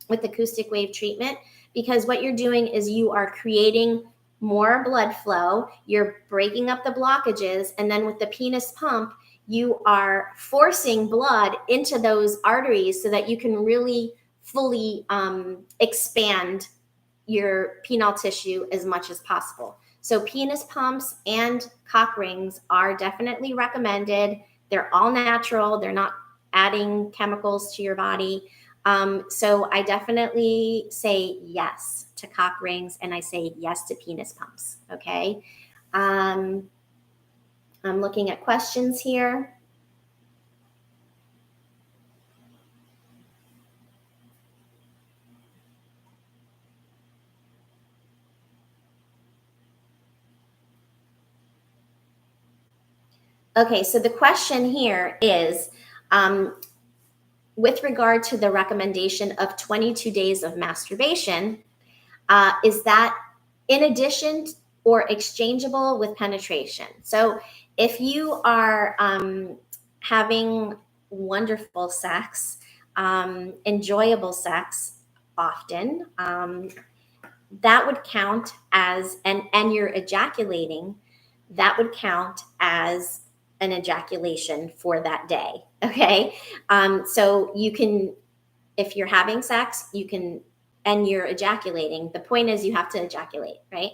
Speaker 1: with acoustic wave treatment, because what you're doing is you are creating more blood flow, you're breaking up the blockages, and then with the penis pump, you are forcing blood into those arteries so that you can really fully expand your penile tissue as much as possible. So penis pumps and cock rings are definitely recommended. They're all natural. They're not adding chemicals to your body. So I definitely say yes to cock rings, and I say yes to penis pumps. Okay. I'm looking at questions here. Okay, so the question here is, with regard to the recommendation of 22 days of masturbation, is that in addition or exchangeable with penetration? So if you are having wonderful sex, enjoyable sex often, that would count as, and you're ejaculating, that would count as an ejaculation for that day. Okay. So you can, if you're having sex, you can, and you're ejaculating, the point is you have to ejaculate, right?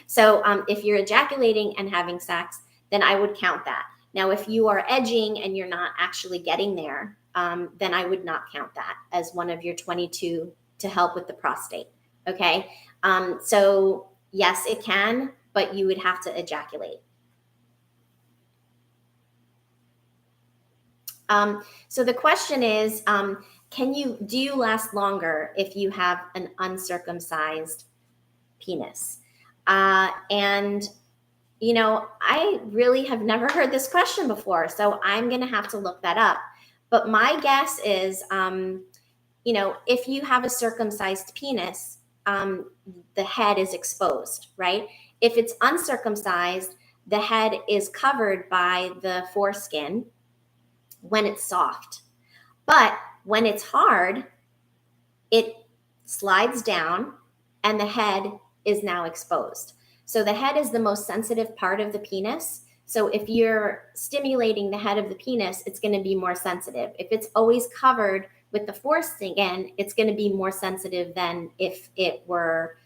Speaker 1: So if you're ejaculating and having sex, then I would count that. Now, if you are edging and you're not actually getting there, then I would not count that as one of your 22 to help with the prostate. Okay. So yes, it can, but you would have to ejaculate. So the question is, do you last longer if you have an uncircumcised penis? And I really have never heard this question before, so I'm going to have to look that up. But my guess is, if you have a circumcised penis, the head is exposed, right? If it's uncircumcised, the head is covered by the foreskin when it's soft. But when it's hard, it slides down and the head is now exposed. So the head is the most sensitive part of the penis. So if you're stimulating the head of the penis, it's going to be more sensitive. If it's always covered with the foreskin, it's going to be more sensitive than if it were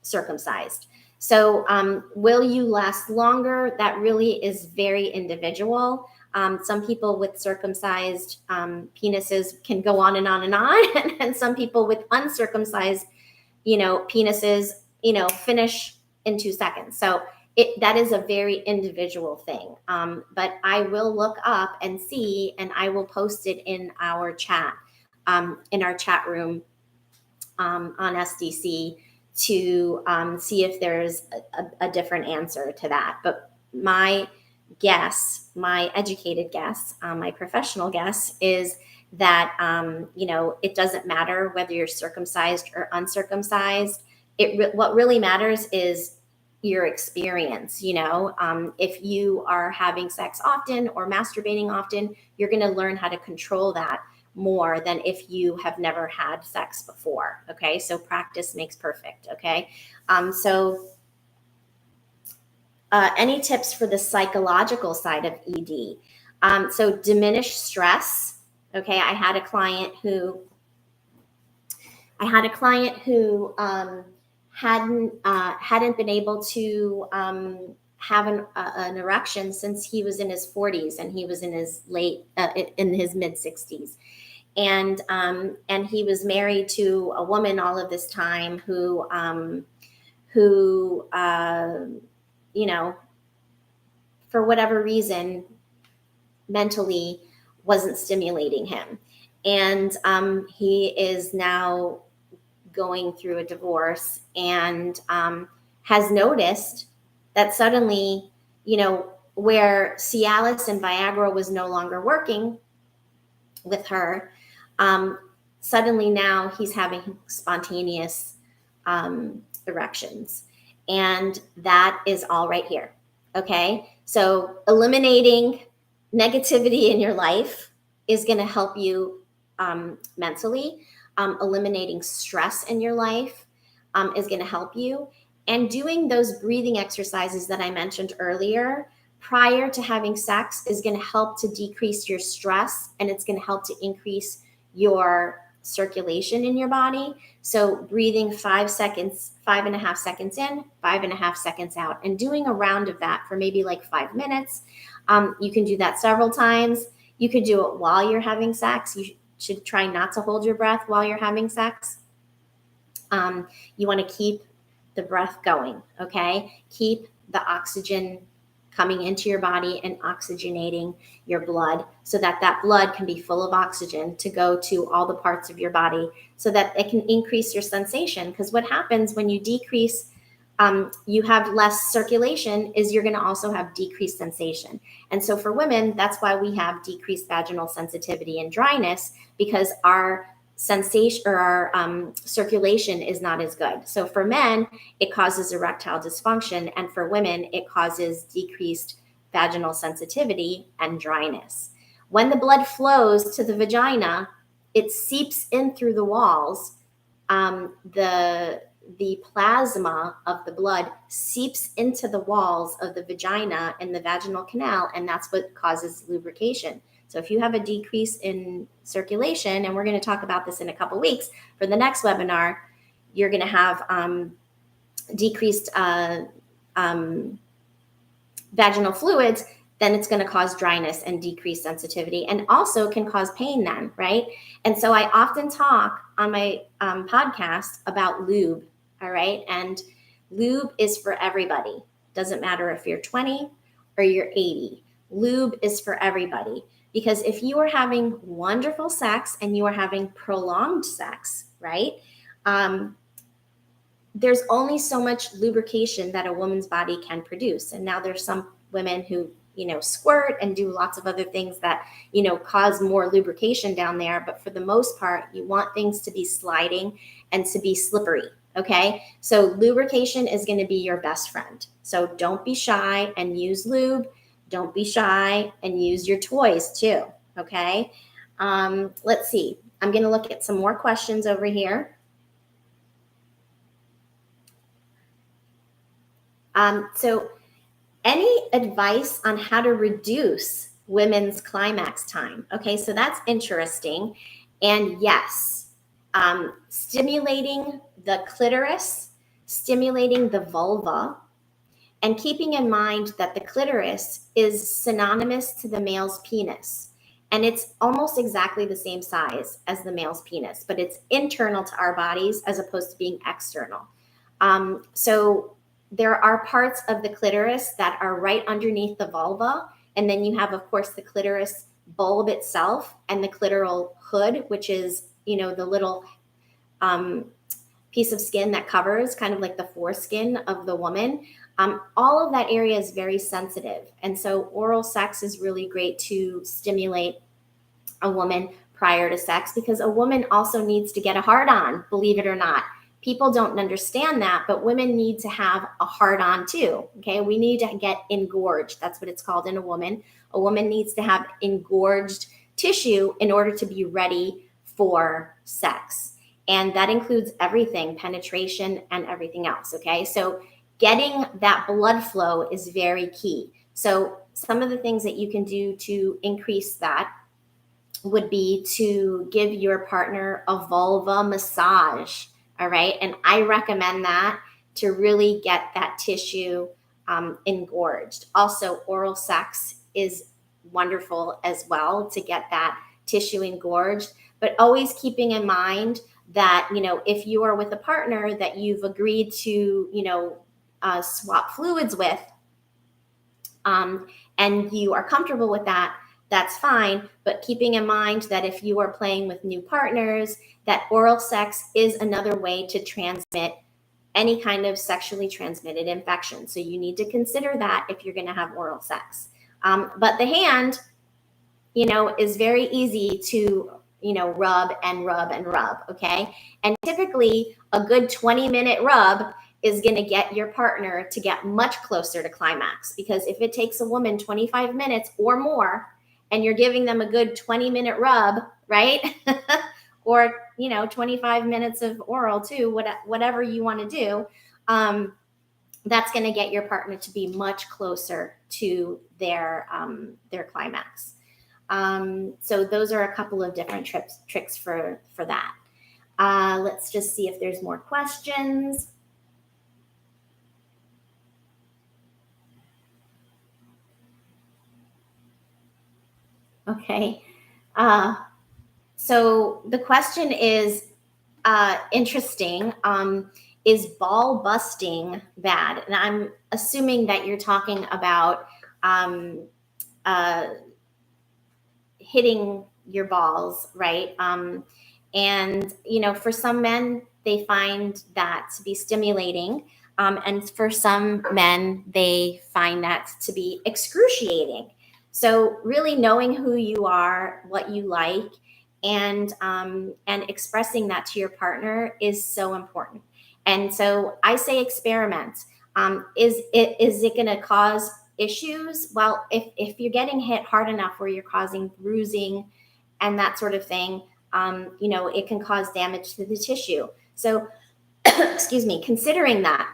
Speaker 1: circumcised. So will you last longer? That really is very individual. Some people with circumcised penises can go on and on and on, and some people with uncircumcised, penises, finish in 2 seconds. So that is a very individual thing. But I will look up and see, and I will post it in our chat room on SDC to see if there's a different answer to that. But my guess, my educated guess, my professional guess is that, it doesn't matter whether you're circumcised or uncircumcised. What really matters is your experience. If you are having sex often or masturbating often, you're going to learn how to control that more than if you have never had sex before. Okay. So practice makes perfect. Okay. Any tips for the psychological side of ED? So diminish stress. Okay. I had a client who hadn't been able to have an erection since he was in his 40s, and he was in his mid 60s, and he was married to a woman all of this time who for whatever reason mentally wasn't stimulating him, and he is now going through a divorce, and has noticed that suddenly, where Cialis and Viagra was no longer working with her, suddenly now he's having spontaneous erections. And that is all right here. Okay. So eliminating negativity in your life is going to help you mentally. Eliminating stress in your life is going to help you. And doing those breathing exercises that I mentioned earlier prior to having sex is going to help to decrease your stress, and it's going to help to increase your circulation in your body. So breathing 5 seconds, 5.5 seconds in, 5.5 seconds out, and doing a round of that for maybe like 5 minutes. You can do that several times. You could do it while you're having sex. You should try not to hold your breath while you're having sex. You want to keep the breath going, okay? Keep the oxygen coming into your body and oxygenating your blood so that blood can be full of oxygen to go to all the parts of your body so that it can increase your sensation. Because what happens when you decrease, you have less circulation, is you're going to also have decreased sensation. And so for women, that's why we have decreased vaginal sensitivity and dryness, because our sensation or our circulation is not as good. So for men, it causes erectile dysfunction, and for women, it causes decreased vaginal sensitivity and dryness. When the blood flows to the vagina, it seeps in through the walls. The plasma of the blood seeps into the walls of the vagina and the vaginal canal, and that's what causes lubrication. So if you have a decrease in circulation, and we're going to talk about this in a couple of weeks for the next webinar, you're going to have decreased vaginal fluids, then it's going to cause dryness and decreased sensitivity, and also can cause pain then, right? And so I often talk on my podcast about lube, all right? And lube is for everybody. Doesn't matter if you're 20 or you're 80. Lube is for everybody. Because if you are having wonderful sex and you are having prolonged sex, right? There's only so much lubrication that a woman's body can produce. And now there's some women who, squirt and do lots of other things that, cause more lubrication down there. But for the most part, you want things to be sliding and to be slippery. Okay. So lubrication is going to be your best friend. So don't be shy and use lube. Don't be shy and use your toys too. Okay. Let's see. I'm going to look at some more questions over here. So any advice on how to reduce women's climax time? Okay, so that's interesting. And yes, stimulating the clitoris, stimulating the vulva, and keeping in mind that the clitoris is synonymous to the male's penis. And it's almost exactly the same size as the male's penis, but it's internal to our bodies as opposed to being external. So there are parts of the clitoris that are right underneath the vulva. And then you have, of course, the clitoris bulb itself and the clitoral hood, which is, the little piece of skin that covers kind of like the foreskin of the woman. All of that area is very sensitive. And so oral sex is really great to stimulate a woman prior to sex, because a woman also needs to get a hard on, believe it or not. People don't understand that, but women need to have a hard on too. Okay. We need to get engorged. That's what it's called in a woman. A woman needs to have engorged tissue in order to be ready for sex. And that includes everything, penetration and everything else. Okay. So getting that blood flow is very key. So some of the things that you can do to increase that would be to give your partner a vulva massage. All right. And I recommend that to really get that tissue engorged. Also, oral sex is wonderful as well to get that tissue engorged, but always keeping in mind that, if you are with a partner that you've agreed to, swap fluids with, and you are comfortable with that, that's fine. But keeping in mind that if you are playing with new partners, that oral sex is another way to transmit any kind of sexually transmitted infection. So you need to consider that if you're going to have oral sex. But the hand, is very easy to, rub and rub and rub. Okay. And typically a good 20-minute rub is going to get your partner to get much closer to climax. Because if it takes a woman 25 minutes or more, and you're giving them a good 20-minute rub, right? Or, 25 minutes of oral too, whatever you want to do, that's going to get your partner to be much closer to their climax. So those are a couple of different tricks for that. Let's just see if there's more questions. Okay. So the question is interesting. Is ball busting bad? And I'm assuming that you're talking about hitting your balls, right? And, for some men, they find that to be stimulating. And for some men, they find that to be excruciating. So really knowing who you are, what you like, and expressing that to your partner is so important. And so I say experiment. Is it going to cause issues? Well, if you're getting hit hard enough where you're causing bruising and that sort of thing, it can cause damage to the tissue. So, excuse me, considering that,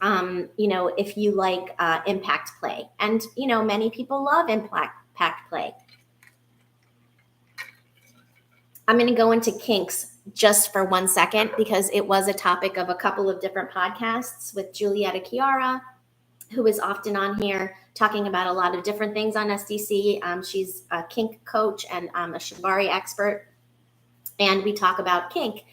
Speaker 1: if you like impact play, and, many people love impact play. I'm going to go into kinks just for 1 second, because it was a topic of a couple of different podcasts with Julietta Chiara, who is often on here talking about a lot of different things on SDC. She's a kink coach and a shibari expert, and we talk about kink.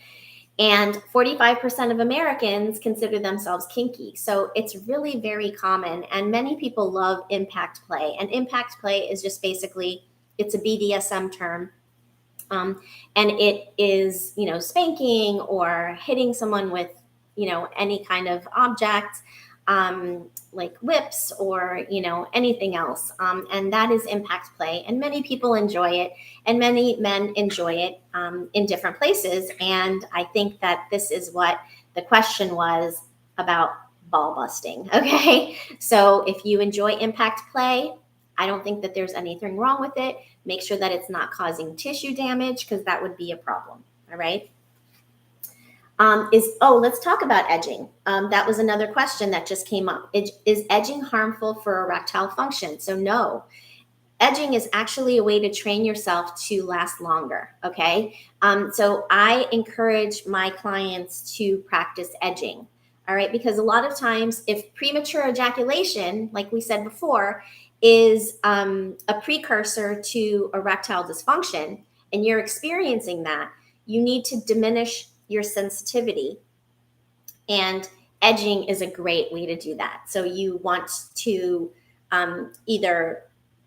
Speaker 1: And 45% of Americans consider themselves kinky. So it's really very common, and many people love impact play. And impact play is just basically, it's a BDSM term. And it is, spanking or hitting someone with, any kind of object, like whips or, anything else. And that is impact play. And many people enjoy it, and many men enjoy it in different places. And I think that this is what the question was about ball busting. Okay. So if you enjoy impact play, I don't think that there's anything wrong with it. Make sure that it's not causing tissue damage, because that would be a problem. All right. Let's talk about edging. That was another question that just came up. Is edging harmful for erectile function? So no. Edging is actually a way to train yourself to last longer. Okay. So I encourage my clients to practice edging. All right. Because a lot of times, if premature ejaculation, like we said before, is a precursor to erectile dysfunction, and you're experiencing that, you need to diminish your sensitivity. And edging is a great way to do that. So you want to either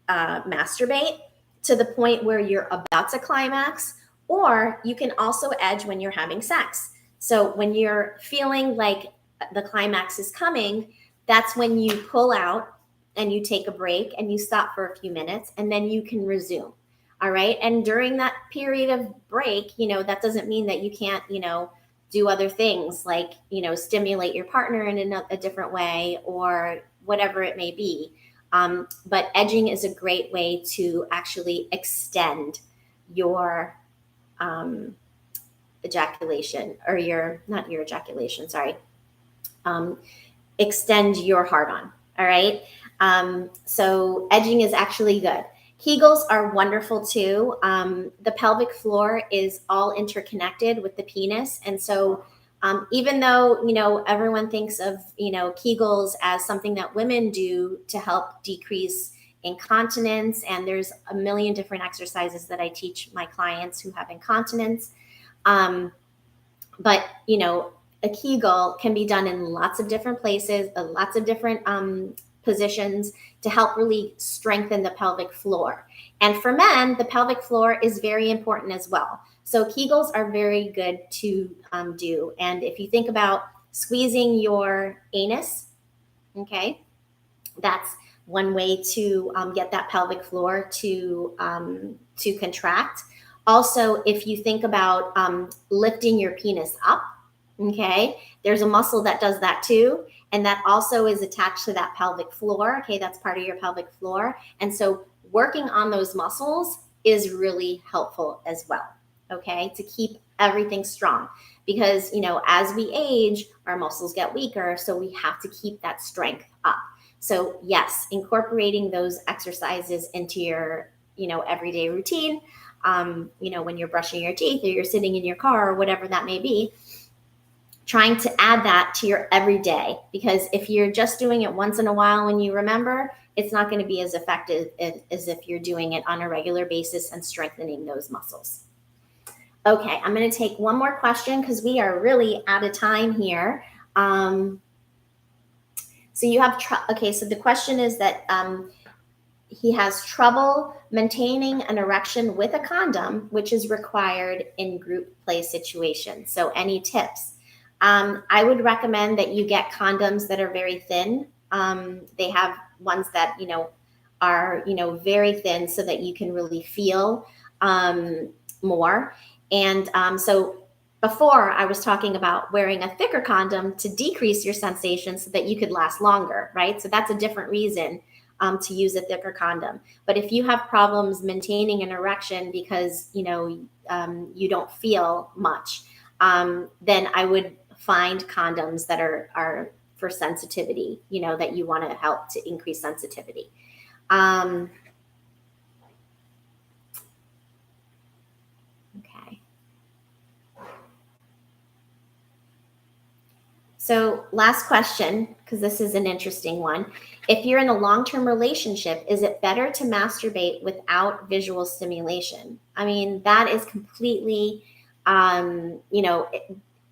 Speaker 1: masturbate to the point where you're about to climax, or you can also edge when you're having sex. So when you're feeling like the climax is coming, that's when you pull out and you take a break and you stop for a few minutes, and then you can resume. All right. And during that period of break, that doesn't mean that you can't, do other things like, stimulate your partner in a different way or whatever it may be. But edging is a great way to actually extend your ejaculation, or not your ejaculation, sorry. Extend your hard on. All right. So edging is actually good. Kegels are wonderful too. The pelvic floor is all interconnected with the penis. And so even though, everyone thinks of, Kegels as something that women do to help decrease incontinence, and there's a million different exercises that I teach my clients who have incontinence. But, a Kegel can be done in lots of different places, lots of different positions to help really strengthen the pelvic floor. And for men, the pelvic floor is very important as well. So Kegels are very good to do. And if you think about squeezing your anus, okay, that's one way to get that pelvic floor to contract. Also, if you think about lifting your penis up, okay, there's a muscle that does that too. And that also is attached to that pelvic floor. Okay, that's part of your pelvic floor. And so working on those muscles is really helpful as well, okay, to keep everything strong. Because, as we age, our muscles get weaker. So we have to keep that strength up. So yes, incorporating those exercises into your, everyday routine, when you're brushing your teeth or you're sitting in your car or whatever that may be, trying to add that to your everyday, because if you're just doing it once in a while when you remember, it's not going to be as effective as if you're doing it on a regular basis and strengthening those muscles. Okay, I'm going to take one more question because we are really out of time here. So you have, so the question is that he has trouble maintaining an erection with a condom, which is required in group play situations. So any tips? I would recommend that you get condoms that are very thin. They have ones that, are, very thin so that you can really feel more. And so before I was talking about wearing a thicker condom to decrease your sensation so that you could last longer, right? So that's a different reason to use a thicker condom. But if you have problems maintaining an erection because, you don't feel much, then I would find condoms that are for sensitivity, that you want to help to increase sensitivity. Okay. So last question, because this is an interesting one. If you're in a long-term relationship, is it better to masturbate without visual stimulation? I mean, that is completely,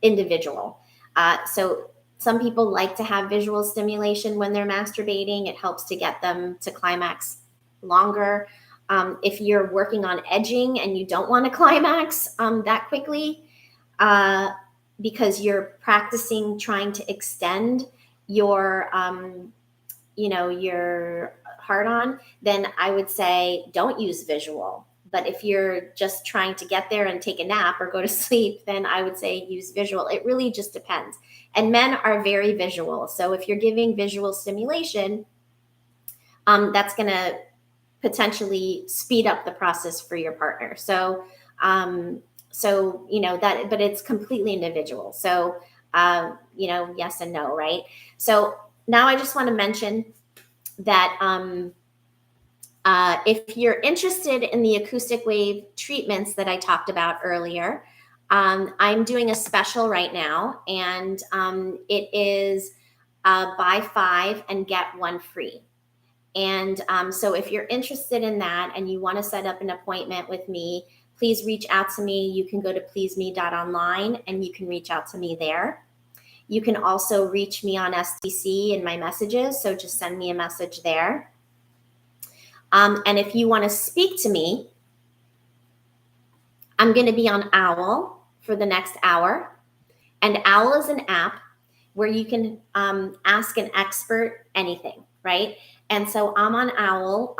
Speaker 1: individual. So some people like to have visual stimulation when they're masturbating. It helps to get them to climax longer. If you're working on edging and you don't want to climax that quickly, because you're practicing trying to extend your, your hard on, then I would say don't use visual. But if you're just trying to get there and take a nap or go to sleep, then I would say use visual. It really just depends. And men are very visual. So if you're giving visual stimulation, that's going to potentially speed up the process for your partner. So, that, but it's completely individual. So, yes and no, right? So now I just want to mention that if you're interested in the acoustic wave treatments that I talked about earlier, I'm doing a special right now, and it is buy 5 and get 1 free. And so if you're interested in that and you want to set up an appointment with me, please reach out to me. You can go to pleaseme.online and you can reach out to me there. You can also reach me on STC in my messages, so just send me a message there. And if you want to speak to me, I'm going to be on Owl for the next hour. And Owl is an app where you can ask an expert anything, right? And so I'm on Owl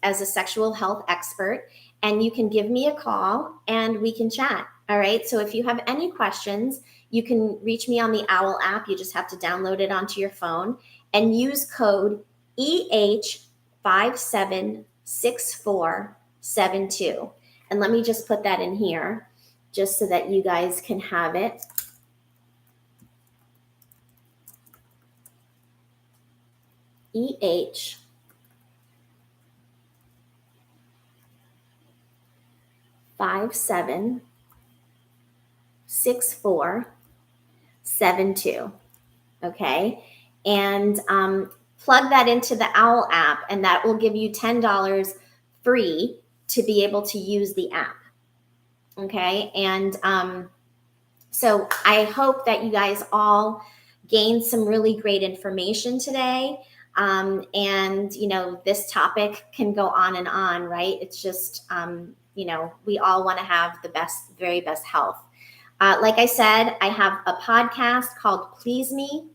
Speaker 1: as a sexual health expert, and you can give me a call and we can chat. All right. So if you have any questions, you can reach me on the Owl app. You just have to download it onto your phone and use code EH576472. And let me just put that in here just so that you guys can have it. EH 576472. Okay. And plug that into the Owl app, and that will give you $10 free to be able to use the app. Okay. And so I hope that you guys all gained some really great information today. And, this topic can go on and on, right? It's just, we all want to have the best, very best health. Like I said, I have a podcast called Please Me.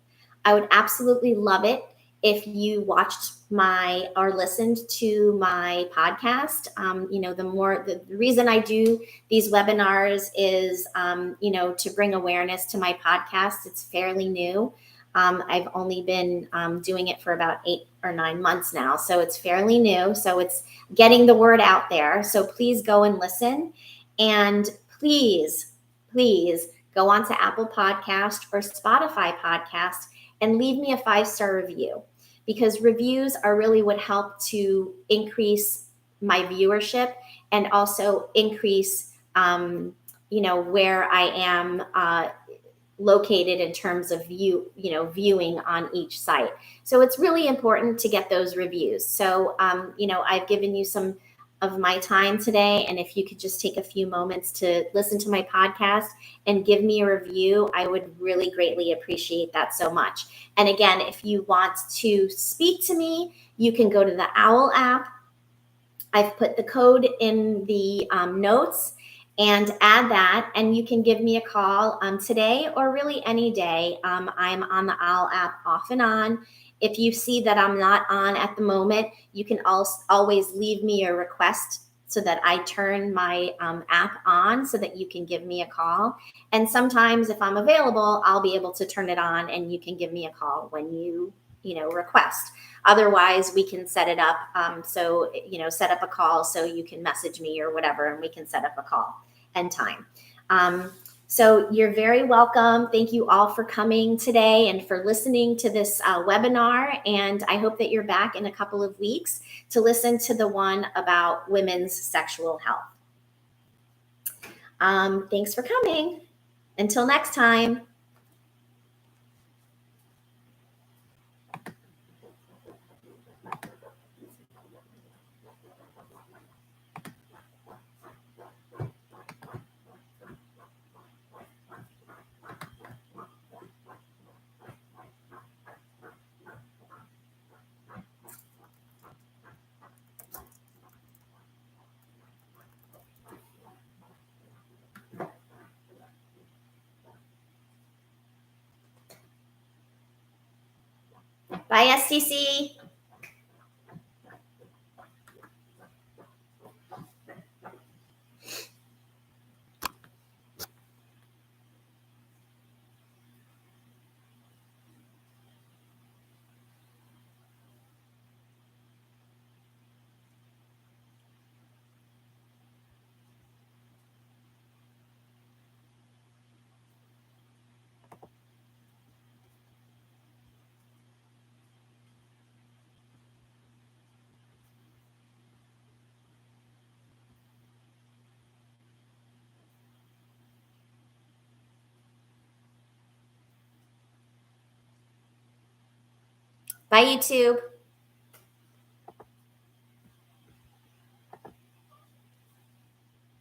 Speaker 1: I would absolutely love it if you watched or listened to my podcast. The reason I do these webinars is, to bring awareness to my podcast. It's fairly new. I've only been doing it for about 8 or 9 months now. So it's fairly new. So it's getting the word out there. So please go and listen. And please go on to Apple Podcast or Spotify Podcast and leave me a 5-star review, because reviews are really what help to increase my viewership and also increase, where I am located in terms of viewing on each site. So it's really important to get those reviews. So, I've given you some of my time today, and if you could just take a few moments to listen to my podcast and give me a review, I would really greatly appreciate that so much. And again, if you want to speak to me, you can go to the Owl app. I've put the code in the notes, and add that, and you can give me a call today or really any day. I'm on the Owl app off and on. If you see that I'm not on at the moment, you can always leave me a request so that I turn my app on so that you can give me a call. And sometimes if I'm available, I'll be able to turn it on and you can give me a call when you request. Otherwise, we can set it up. Set up a call so you can message me or whatever, and we can set up a call and time. So you're very welcome. Thank you all for coming today and for listening to this webinar. And I hope that you're back in a couple of weeks to listen to the one about women's sexual health. Thanks for coming. Until next time. Bye, STC. Bye, YouTube.